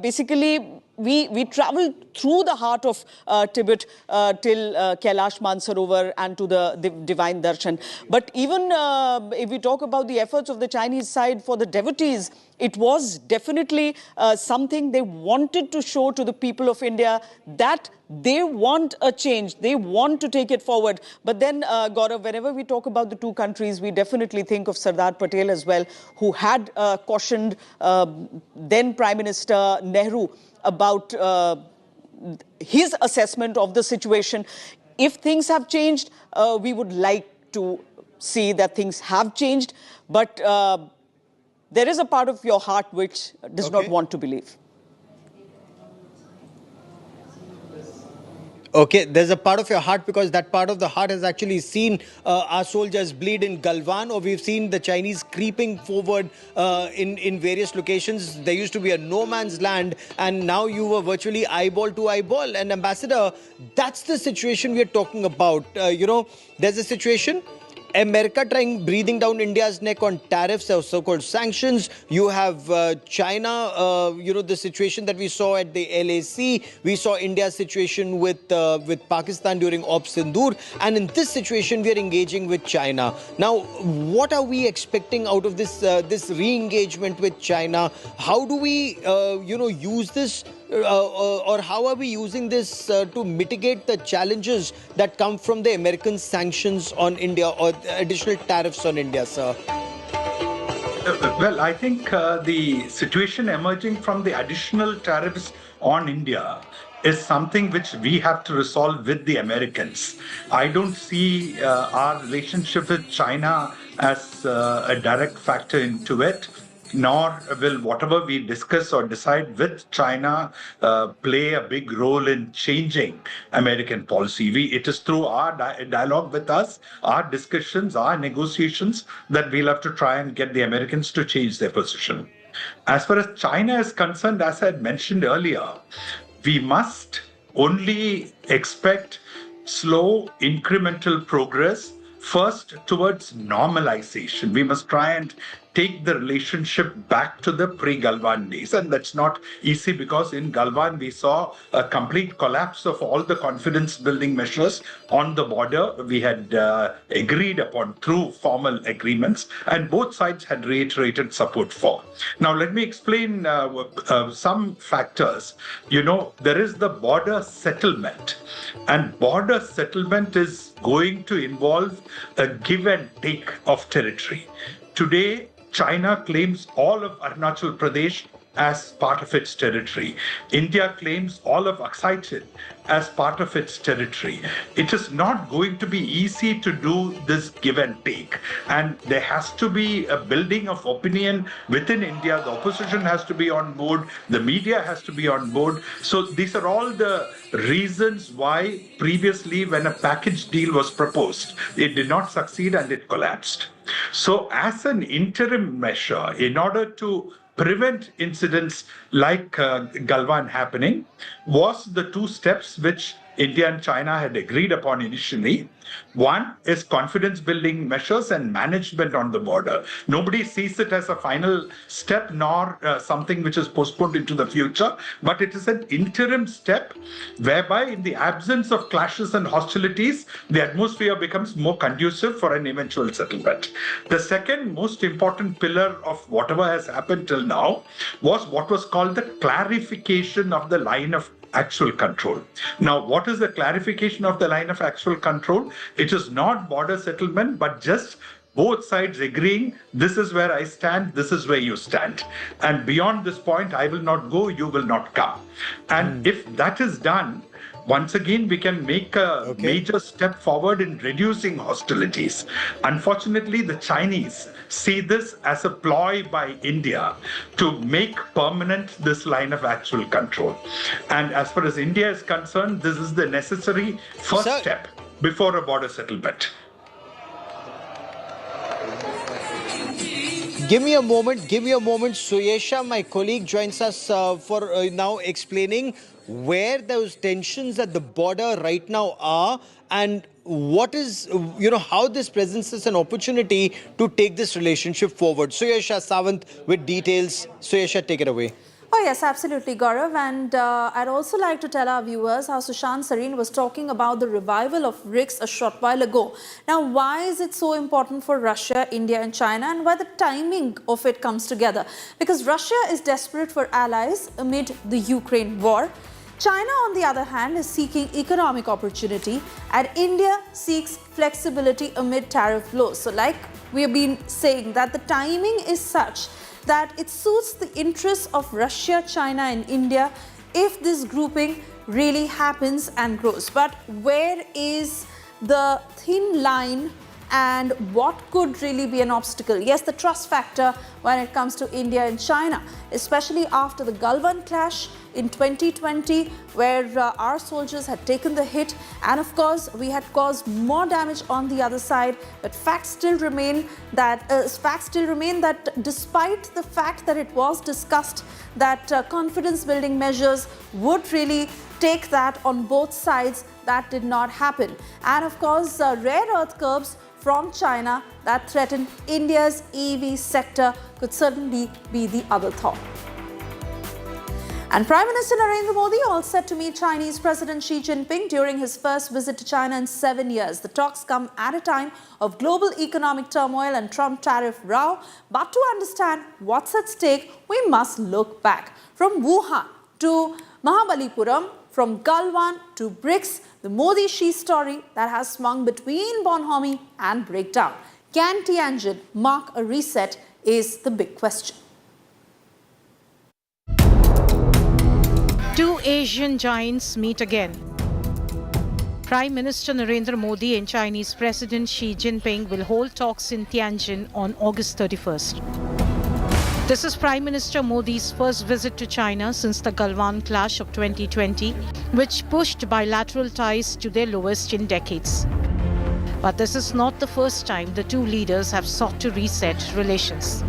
basically we traveled through the heart of Tibet till Kailash Mansarovar and to the Divine Darshan. But even if we talk about the efforts of the Chinese side for the devotees, it was definitely something they wanted to show to the people of India that they want a change. They want to take it forward. But then, Gaurav, whenever we talk about the two countries, we definitely think of Sardar Patel as well, who had cautioned then Prime Minister Nehru about his assessment of the situation. If things have changed, we would like to see that things have changed. But there is a part of your heart which does not want to believe. Okay, there's a part of your heart because that part of the heart has actually seen our soldiers bleed in Galwan, or we've seen the Chinese creeping forward in various locations. There used to be a no man's land, and now you were virtually eyeball to eyeball. And Ambassador, that's the situation we are talking about. There's a situation. America breathing down India's neck on tariffs or so-called sanctions. You have China, the situation that we saw at the LAC. We saw India's situation with Pakistan during Op Sindoor. And in this situation, we are engaging with China. Now, what are we expecting out of this re-engagement with China? How do we, use this? Or how are we using this to mitigate the challenges that come from the American sanctions on India or additional tariffs on India, sir? Well, I think the situation emerging from the additional tariffs on India is something which we have to resolve with the Americans. I don't see our relationship with China as a direct factor into it, nor will whatever we discuss or decide with China play a big role in changing American policy. It is through our dialogue with us, our discussions, our negotiations, that we'll have to try and get the Americans to change their position. As far as China is concerned, as I had mentioned earlier, we must only expect slow incremental progress first towards normalization. We must try and take the relationship back to the pre-Galwan days. And that's not easy because in Galwan, we saw a complete collapse of all the confidence building measures on the border we had agreed upon through formal agreements, and both sides had reiterated support for. Now, let me explain some factors. You know, there is the border settlement, and border settlement is going to involve a give and take of territory. Today, China claims all of Arunachal Pradesh as part of its territory. India claims all of Aksai as part of its territory. It is not going to be easy to do this give and take. And there has to be a building of opinion within India. The opposition has to be on board. The media has to be on board. So these are all the reasons why previously when a package deal was proposed, it did not succeed and it collapsed. So as an interim measure, in order to prevent incidents like Galwan happening, was the two steps which India and China had agreed upon initially. One is confidence building measures and management on the border. Nobody sees it as a final step nor something which is postponed into the future, but it is an interim step whereby in the absence of clashes and hostilities, the atmosphere becomes more conducive for an eventual settlement. The second most important pillar of whatever has happened till now was what was called the clarification of the line of actual control. Now, what is the clarification of the line of actual control? It is not border settlement, but just both sides agreeing, this is where I stand, this is where you stand. And beyond this point, I will not go, you will not come. And if that is done, once again, we can make a major step forward in reducing hostilities. Unfortunately, the Chinese see this as a ploy by India to make permanent this line of actual control. And as far as India is concerned, this is the necessary first step before a border settlement. Give me a moment. Suyesha, my colleague, joins us for now explaining where those tensions at the border right now are and what is, how this presents us an opportunity to take this relationship forward. Suyesha Sawant with details. Suyesha, take it away. Oh yes, absolutely, Gaurav. And I'd also like to tell our viewers how Sushant Sareen was talking about the revival of BRICS a short while ago. Now, why is it so important for Russia, India and China, and why the timing of it comes together? Because Russia is desperate for allies amid the Ukraine war. China, on the other hand, is seeking economic opportunity, and India seeks flexibility amid tariff blows. So like we have been saying, that the timing is such that it suits the interests of Russia, China and India if this grouping really happens and grows. But where is the thin line and what could really be an obstacle? Yes, the trust factor when it comes to India and China, especially after the Galwan clash in 2020, where our soldiers had taken the hit, and of course we had caused more damage on the other side. But facts still remain that despite the fact that it was discussed that confidence building measures would really take that on both sides, that did not happen. And of course, rare earth curbs from China that threaten India's EV sector could certainly be the other thought. And Prime Minister Narendra Modi all set to meet Chinese President Xi Jinping during his first visit to China in 7 years. The talks come at a time of global economic turmoil and Trump tariff row. But to understand what's at stake, we must look back. From Wuhan to Mahabalipuram, from Galwan to BRICS, the Modi-Xi story that has swung between bonhomie and breakdown. Can Tianjin mark a reset is the big question. Two Asian giants meet again. Prime Minister Narendra Modi and Chinese President Xi Jinping will hold talks in Tianjin on August 31st. This is Prime Minister Modi's first visit to China since the Galwan clash of 2020, which pushed bilateral ties to their lowest in decades. But this is not the first time the two leaders have sought to reset relations.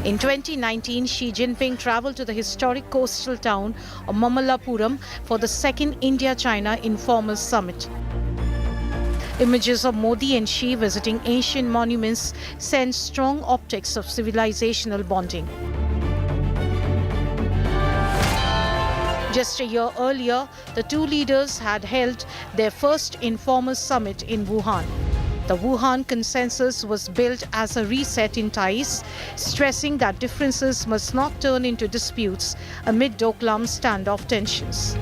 In 2019, Xi Jinping traveled to the historic coastal town of Mamallapuram for the second India-China informal summit. Images of Modi and Xi visiting ancient monuments send strong optics of civilizational bonding. Just a year earlier, the two leaders had held their first informal summit in Wuhan. The Wuhan Consensus was built as a reset in ties, stressing that differences must not turn into disputes amid Doklam standoff tensions.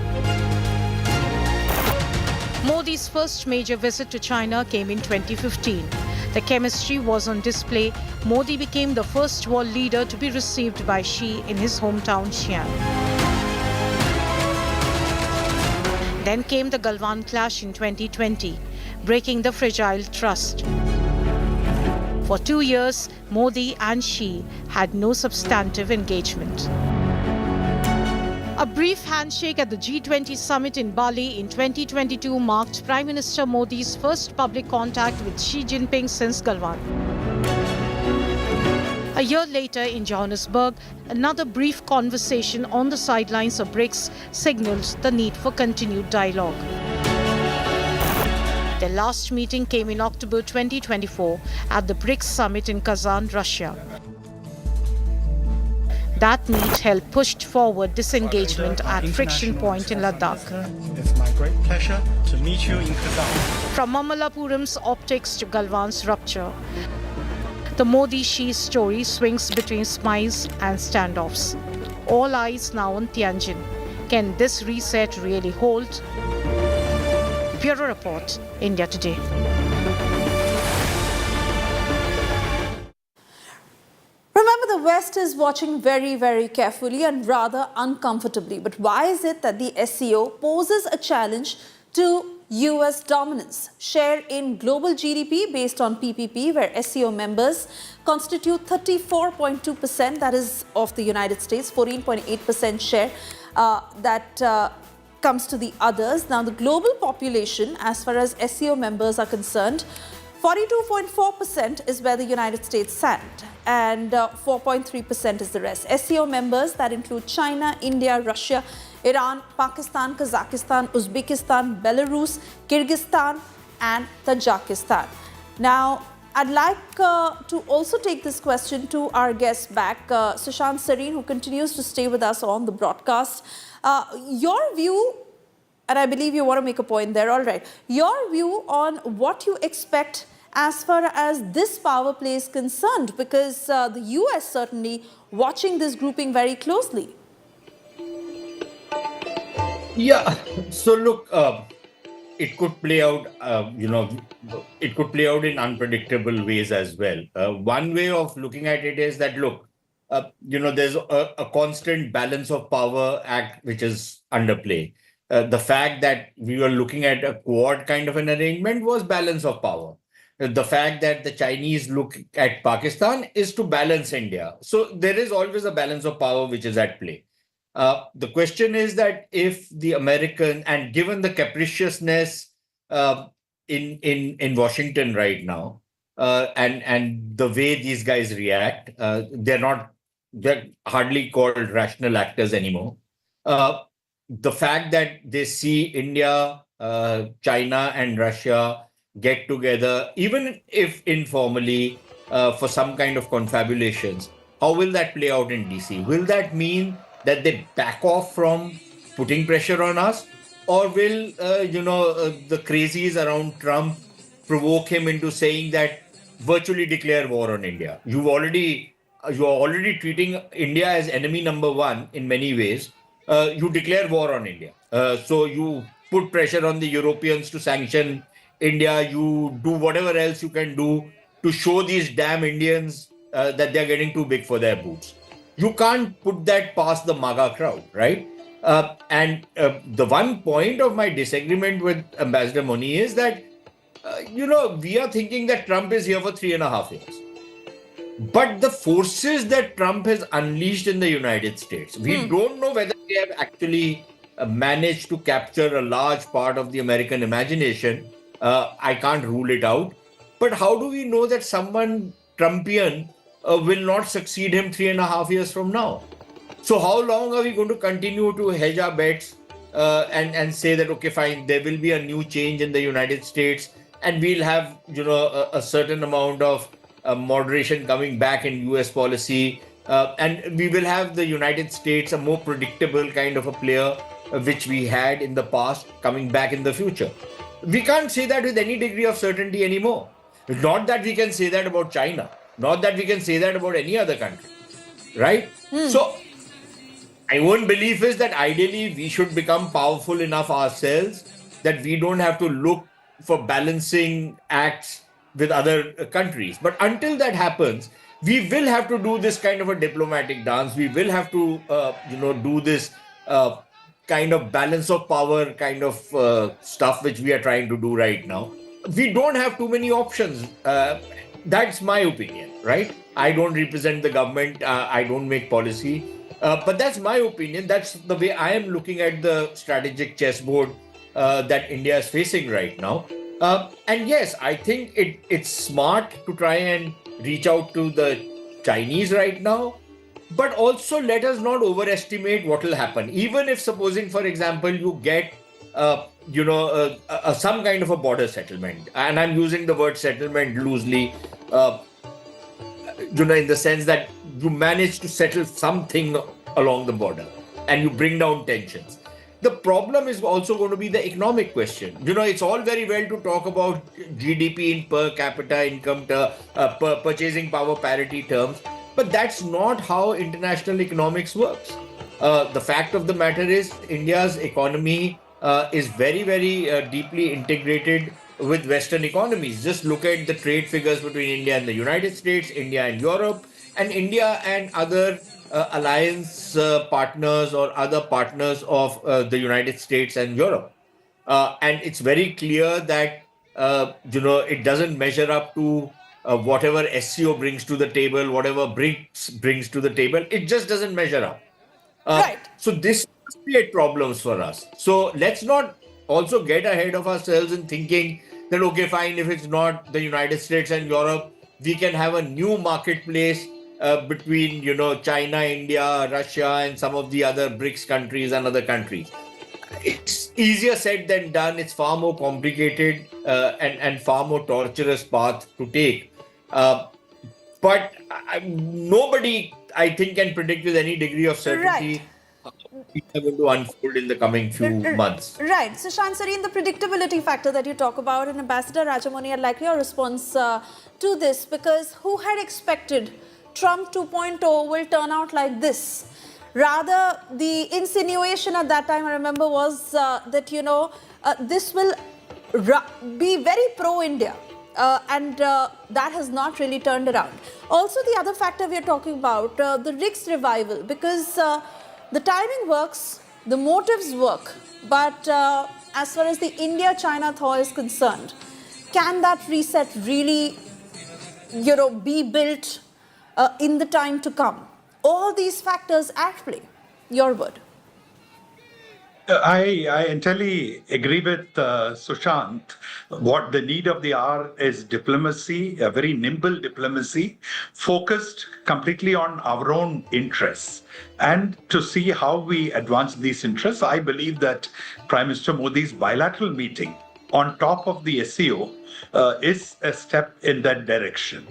Modi's first major visit to China came in 2015. The chemistry was on display. Modi became the first world leader to be received by Xi in his hometown Xi'an. Then came the Galwan clash in 2020. Breaking the fragile trust. For 2 years, Modi and Xi had no substantive engagement. A brief handshake at the G20 summit in Bali in 2022 marked Prime Minister Modi's first public contact with Xi Jinping since Galwan. A year later in Johannesburg, another brief conversation on the sidelines of BRICS signaled the need for continued dialogue. Their last meeting came in October 2024 at the BRICS summit in Kazan, Russia. That meet helped push forward disengagement at friction point in Ladakh. It's my great pleasure to meet you in Kazan. From Mamallapuram's optics to Galwan's rupture, the Modi-Xi story swings between smiles and standoffs. All eyes now on Tianjin. Can this reset really hold? Bureau Report, India Today. Remember, the West is watching very, very carefully and rather uncomfortably. But why is it that the SCO poses a challenge to US dominance? Share in global GDP based on PPP, where SCO members constitute 34.2%, that is of the United States, 14.8% share comes to the others. Now, the global population, as far as SCO members are concerned, 42.4% is where the United States stand, and 4.3% is the rest. SCO members that include China, India, Russia, Iran, Pakistan, Kazakhstan, Uzbekistan, Belarus, Kyrgyzstan, and Tajikistan. Now, I'd like to also take this question to our guest back, Sushant Sareen, who continues to stay with us on the broadcast. Your view, and I believe you want to make a point there, all right. Your view on what you expect as far as this power play is concerned, because the US certainly watching this grouping very closely. Yeah, so look, it could play out, it could play out in unpredictable ways as well. One way of looking at it is that, look, there's a constant balance of power act which is under play. The fact that we were looking at a quad kind of an arrangement was balance of power. The fact that the Chinese look at Pakistan is to balance India. So there is always a balance of power which is at play. The question is that if the American, and given the capriciousness in Washington right now, and the way these guys react, they're hardly called rational actors anymore. The fact that they see India, China, and Russia get together, even if informally, for some kind of confabulations, how will that play out in DC? Will that mean that they back off from putting pressure on us? Or will, the crazies around Trump provoke him into saying that virtually declare war on India? You are already treating India as enemy number one in many ways. You declare war on India. So you put pressure on the Europeans to sanction India. You do whatever else you can do to show these damn Indians that they're getting too big for their boots. You can't put that past the MAGA crowd, right? And the one point of my disagreement with Ambassador Moni is that, we are thinking that Trump is here for 3.5 years. But the forces that Trump has unleashed in the United States, we don't know whether they have actually managed to capture a large part of the American imagination. I can't rule it out. But how do we know that someone Trumpian will not succeed him 3.5 years from now? So how long are we going to continue to hedge our bets and say that, okay, fine, there will be a new change in the United States and we'll have, a certain amount of moderation coming back in US policy, and we will have the United States a more predictable kind of a player, which we had in the past, coming back in the future. We can't say that with any degree of certainty anymore. Not that we can say that about China, not that we can say that about any other country, right? So my own belief is that ideally we should become powerful enough ourselves that we don't have to look for balancing acts with other countries. But until that happens, we will have to do this kind of a diplomatic dance. We will have to, do this kind of balance of power kind of stuff which we are trying to do right now. We don't have too many options. That's my opinion, right? I don't represent the government. I don't make policy. But that's my opinion. That's the way I am looking at the strategic chessboard that India is facing right now. And yes, I think it's smart to try and reach out to the Chinese right now, but also let us not overestimate what will happen. Even if, supposing, for example, you get, some kind of a border settlement, and I'm using the word settlement loosely, in the sense that you manage to settle something along the border and you bring down tensions. The problem is also going to be the economic question. It's all very well to talk about GDP in per capita income, purchasing power parity terms, but that's not how international economics works. The fact of the matter is India's economy is very, very deeply integrated with Western economies. Just look at the trade figures between India and the United States, India and Europe, and India and other alliance partners or other partners of the United States and Europe. And it's very clear that, it doesn't measure up to whatever SCO brings to the table, whatever BRICS brings to the table. It just doesn't measure up. Right. So this create problems for us. So let's not also get ahead of ourselves in thinking that, okay, fine, if it's not the United States and Europe, we can have a new marketplace between, China, India, Russia, and some of the other BRICS countries and other countries. It's easier said than done. It's far more complicated and far more torturous path to take. But nobody, I think, can predict with any degree of certainty how things are going to unfold in the coming few months. Right. So, Shansari, the predictability factor that you talk about, and Ambassador Rajamani, I'd like your response to this, because who had expected Trump 2.0 will turn out like this? Rather, the insinuation at that time, I remember, was that, this will be very pro-India. And that has not really turned around. Also, the other factor we are talking about, the RICS revival, because the timing works, the motives work, but as far as the India-China thaw is concerned, can that reset really, be built in the time to come? All these factors at play. Your word. I entirely agree with Sushant. What the need of the hour is diplomacy, a very nimble diplomacy, focused completely on our own interests. And to see how we advance these interests, I believe that Prime Minister Modi's bilateral meeting on top of the SCO is a step in that direction.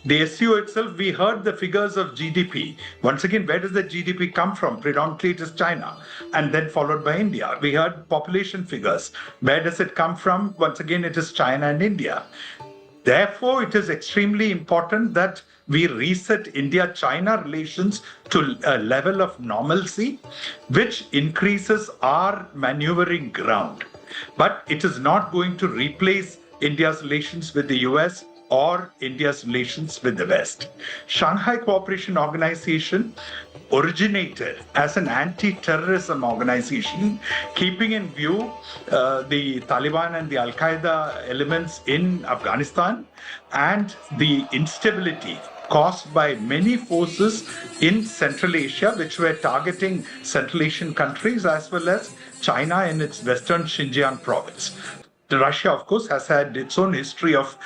The SCO itself, we heard the figures of GDP. Once again, where does the GDP come from? Predominantly it is China, and then followed by India. We heard population figures. Where does it come from? Once again, it is China and India. Therefore, it is extremely important that we reset India-China relations to a level of normalcy, which increases our maneuvering ground. But it is not going to replace India's relations with the US or India's relations with the West. Shanghai Cooperation Organization originated as an anti-terrorism organization, keeping in view the Taliban and the Al-Qaeda elements in Afghanistan and the instability caused by many forces in Central Asia, which were targeting Central Asian countries as well as China in its western Xinjiang province. Russia, of course, has had its own history of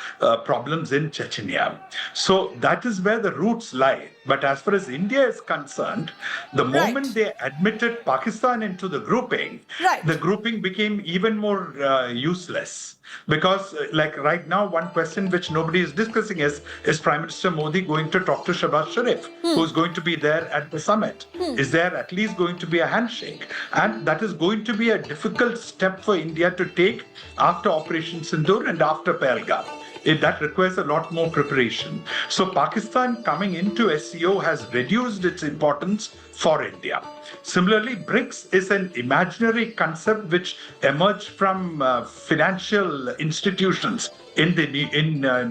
problems in Chechnya. So that is where the roots lie. But as far as India is concerned, the moment they admitted Pakistan into the grouping, the grouping became even more useless. Because like right now, one question which nobody is discussing is Prime Minister Modi going to talk to Shehbaz Sharif, who's going to be there at the summit? Is there at least going to be a handshake? And that is going to be a difficult step for India to take after Operation Sindoor and after Pahalgam. That requires a lot more preparation. So Pakistan coming into SCO has reduced its importance for India. Similarly, BRICS is an imaginary concept which emerged from financial institutions in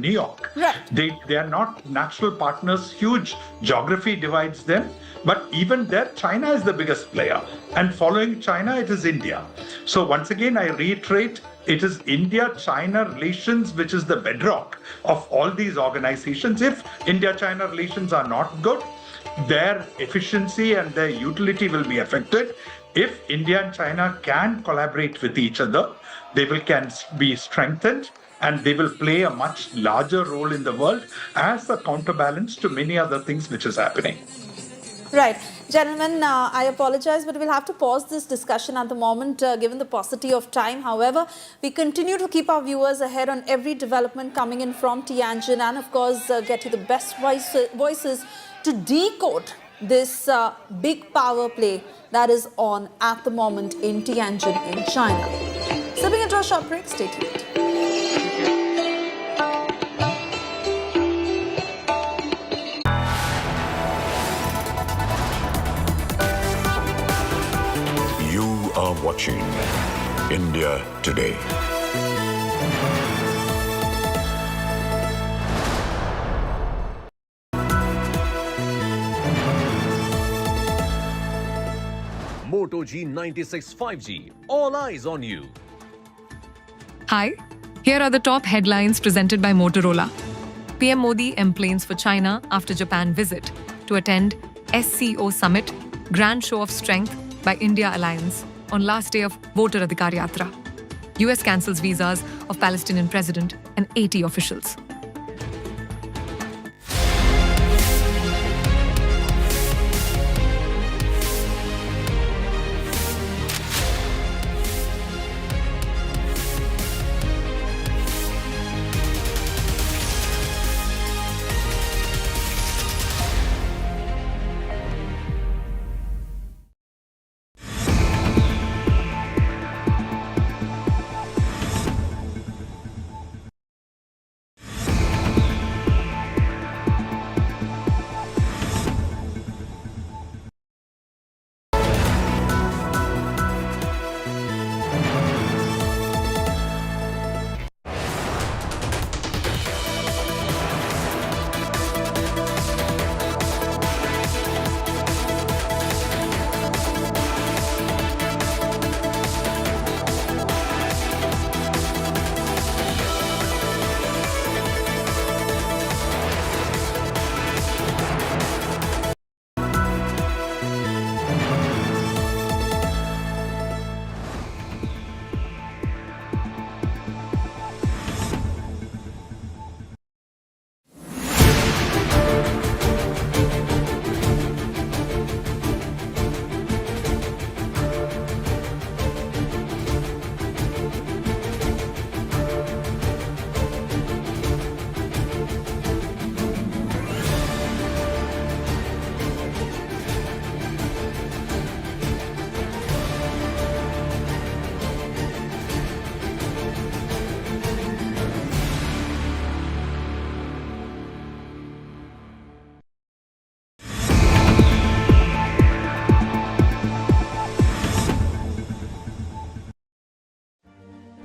New York. They are not natural partners. Huge geography divides them. But even there, China is the biggest player. And following China, it is India. So once again, I reiterate, it is India-China relations which is the bedrock of all these organizations. If India-China relations are not good, their efficiency and their utility will be affected. If India and China can collaborate with each other, they can be strengthened and they will play a much larger role in the world as a counterbalance to many other things which is happening. Right. Gentlemen, I apologize, but we'll have to pause this discussion at the moment, given the paucity of time. However, we continue to keep our viewers ahead on every development coming in from Tianjin and, of course, get you the best voices to decode this big power play that is on at the moment in Tianjin in China. Stepping into a short break, stay tuned. You are watching India Today. Moto G96 5G. All eyes on you. Hi, here are the top headlines presented by Motorola. PM Modi emplanes for China after Japan visit to attend SCO summit, grand show of strength by India alliance on last day of Voter Adhikar Yatra. US cancels visas of Palestinian president and 80 officials.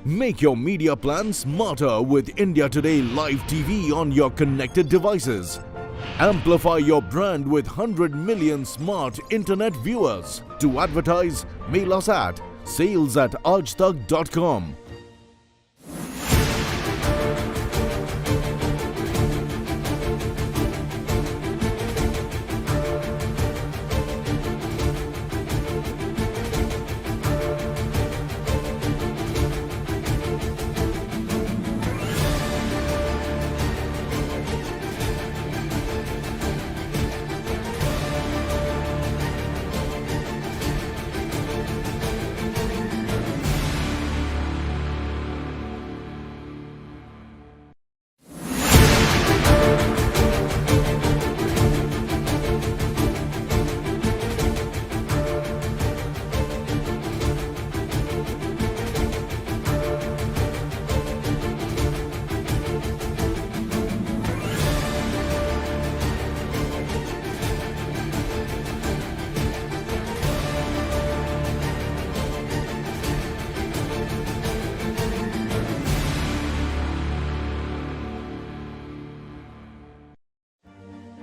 Make your media plan smarter with India Today Live TV on your connected devices. Amplify your brand with 100 million smart internet viewers. To advertise, mail us at sales@aajtak.com.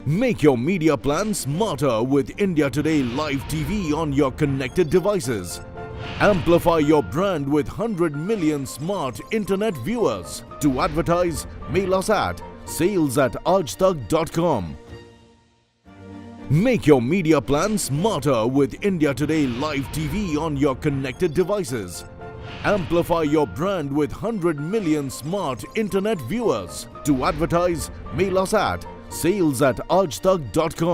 Make your media plan smarter with India Today Live TV on your connected devices. Amplify your brand with 100 million smart internet viewers. To advertise, mail us at sales@aajtak.com. Make your media plan smarter with India Today Live TV on your connected devices. Amplify your brand with 100 million smart internet viewers. To advertise, mail us at sales@aajtak.com.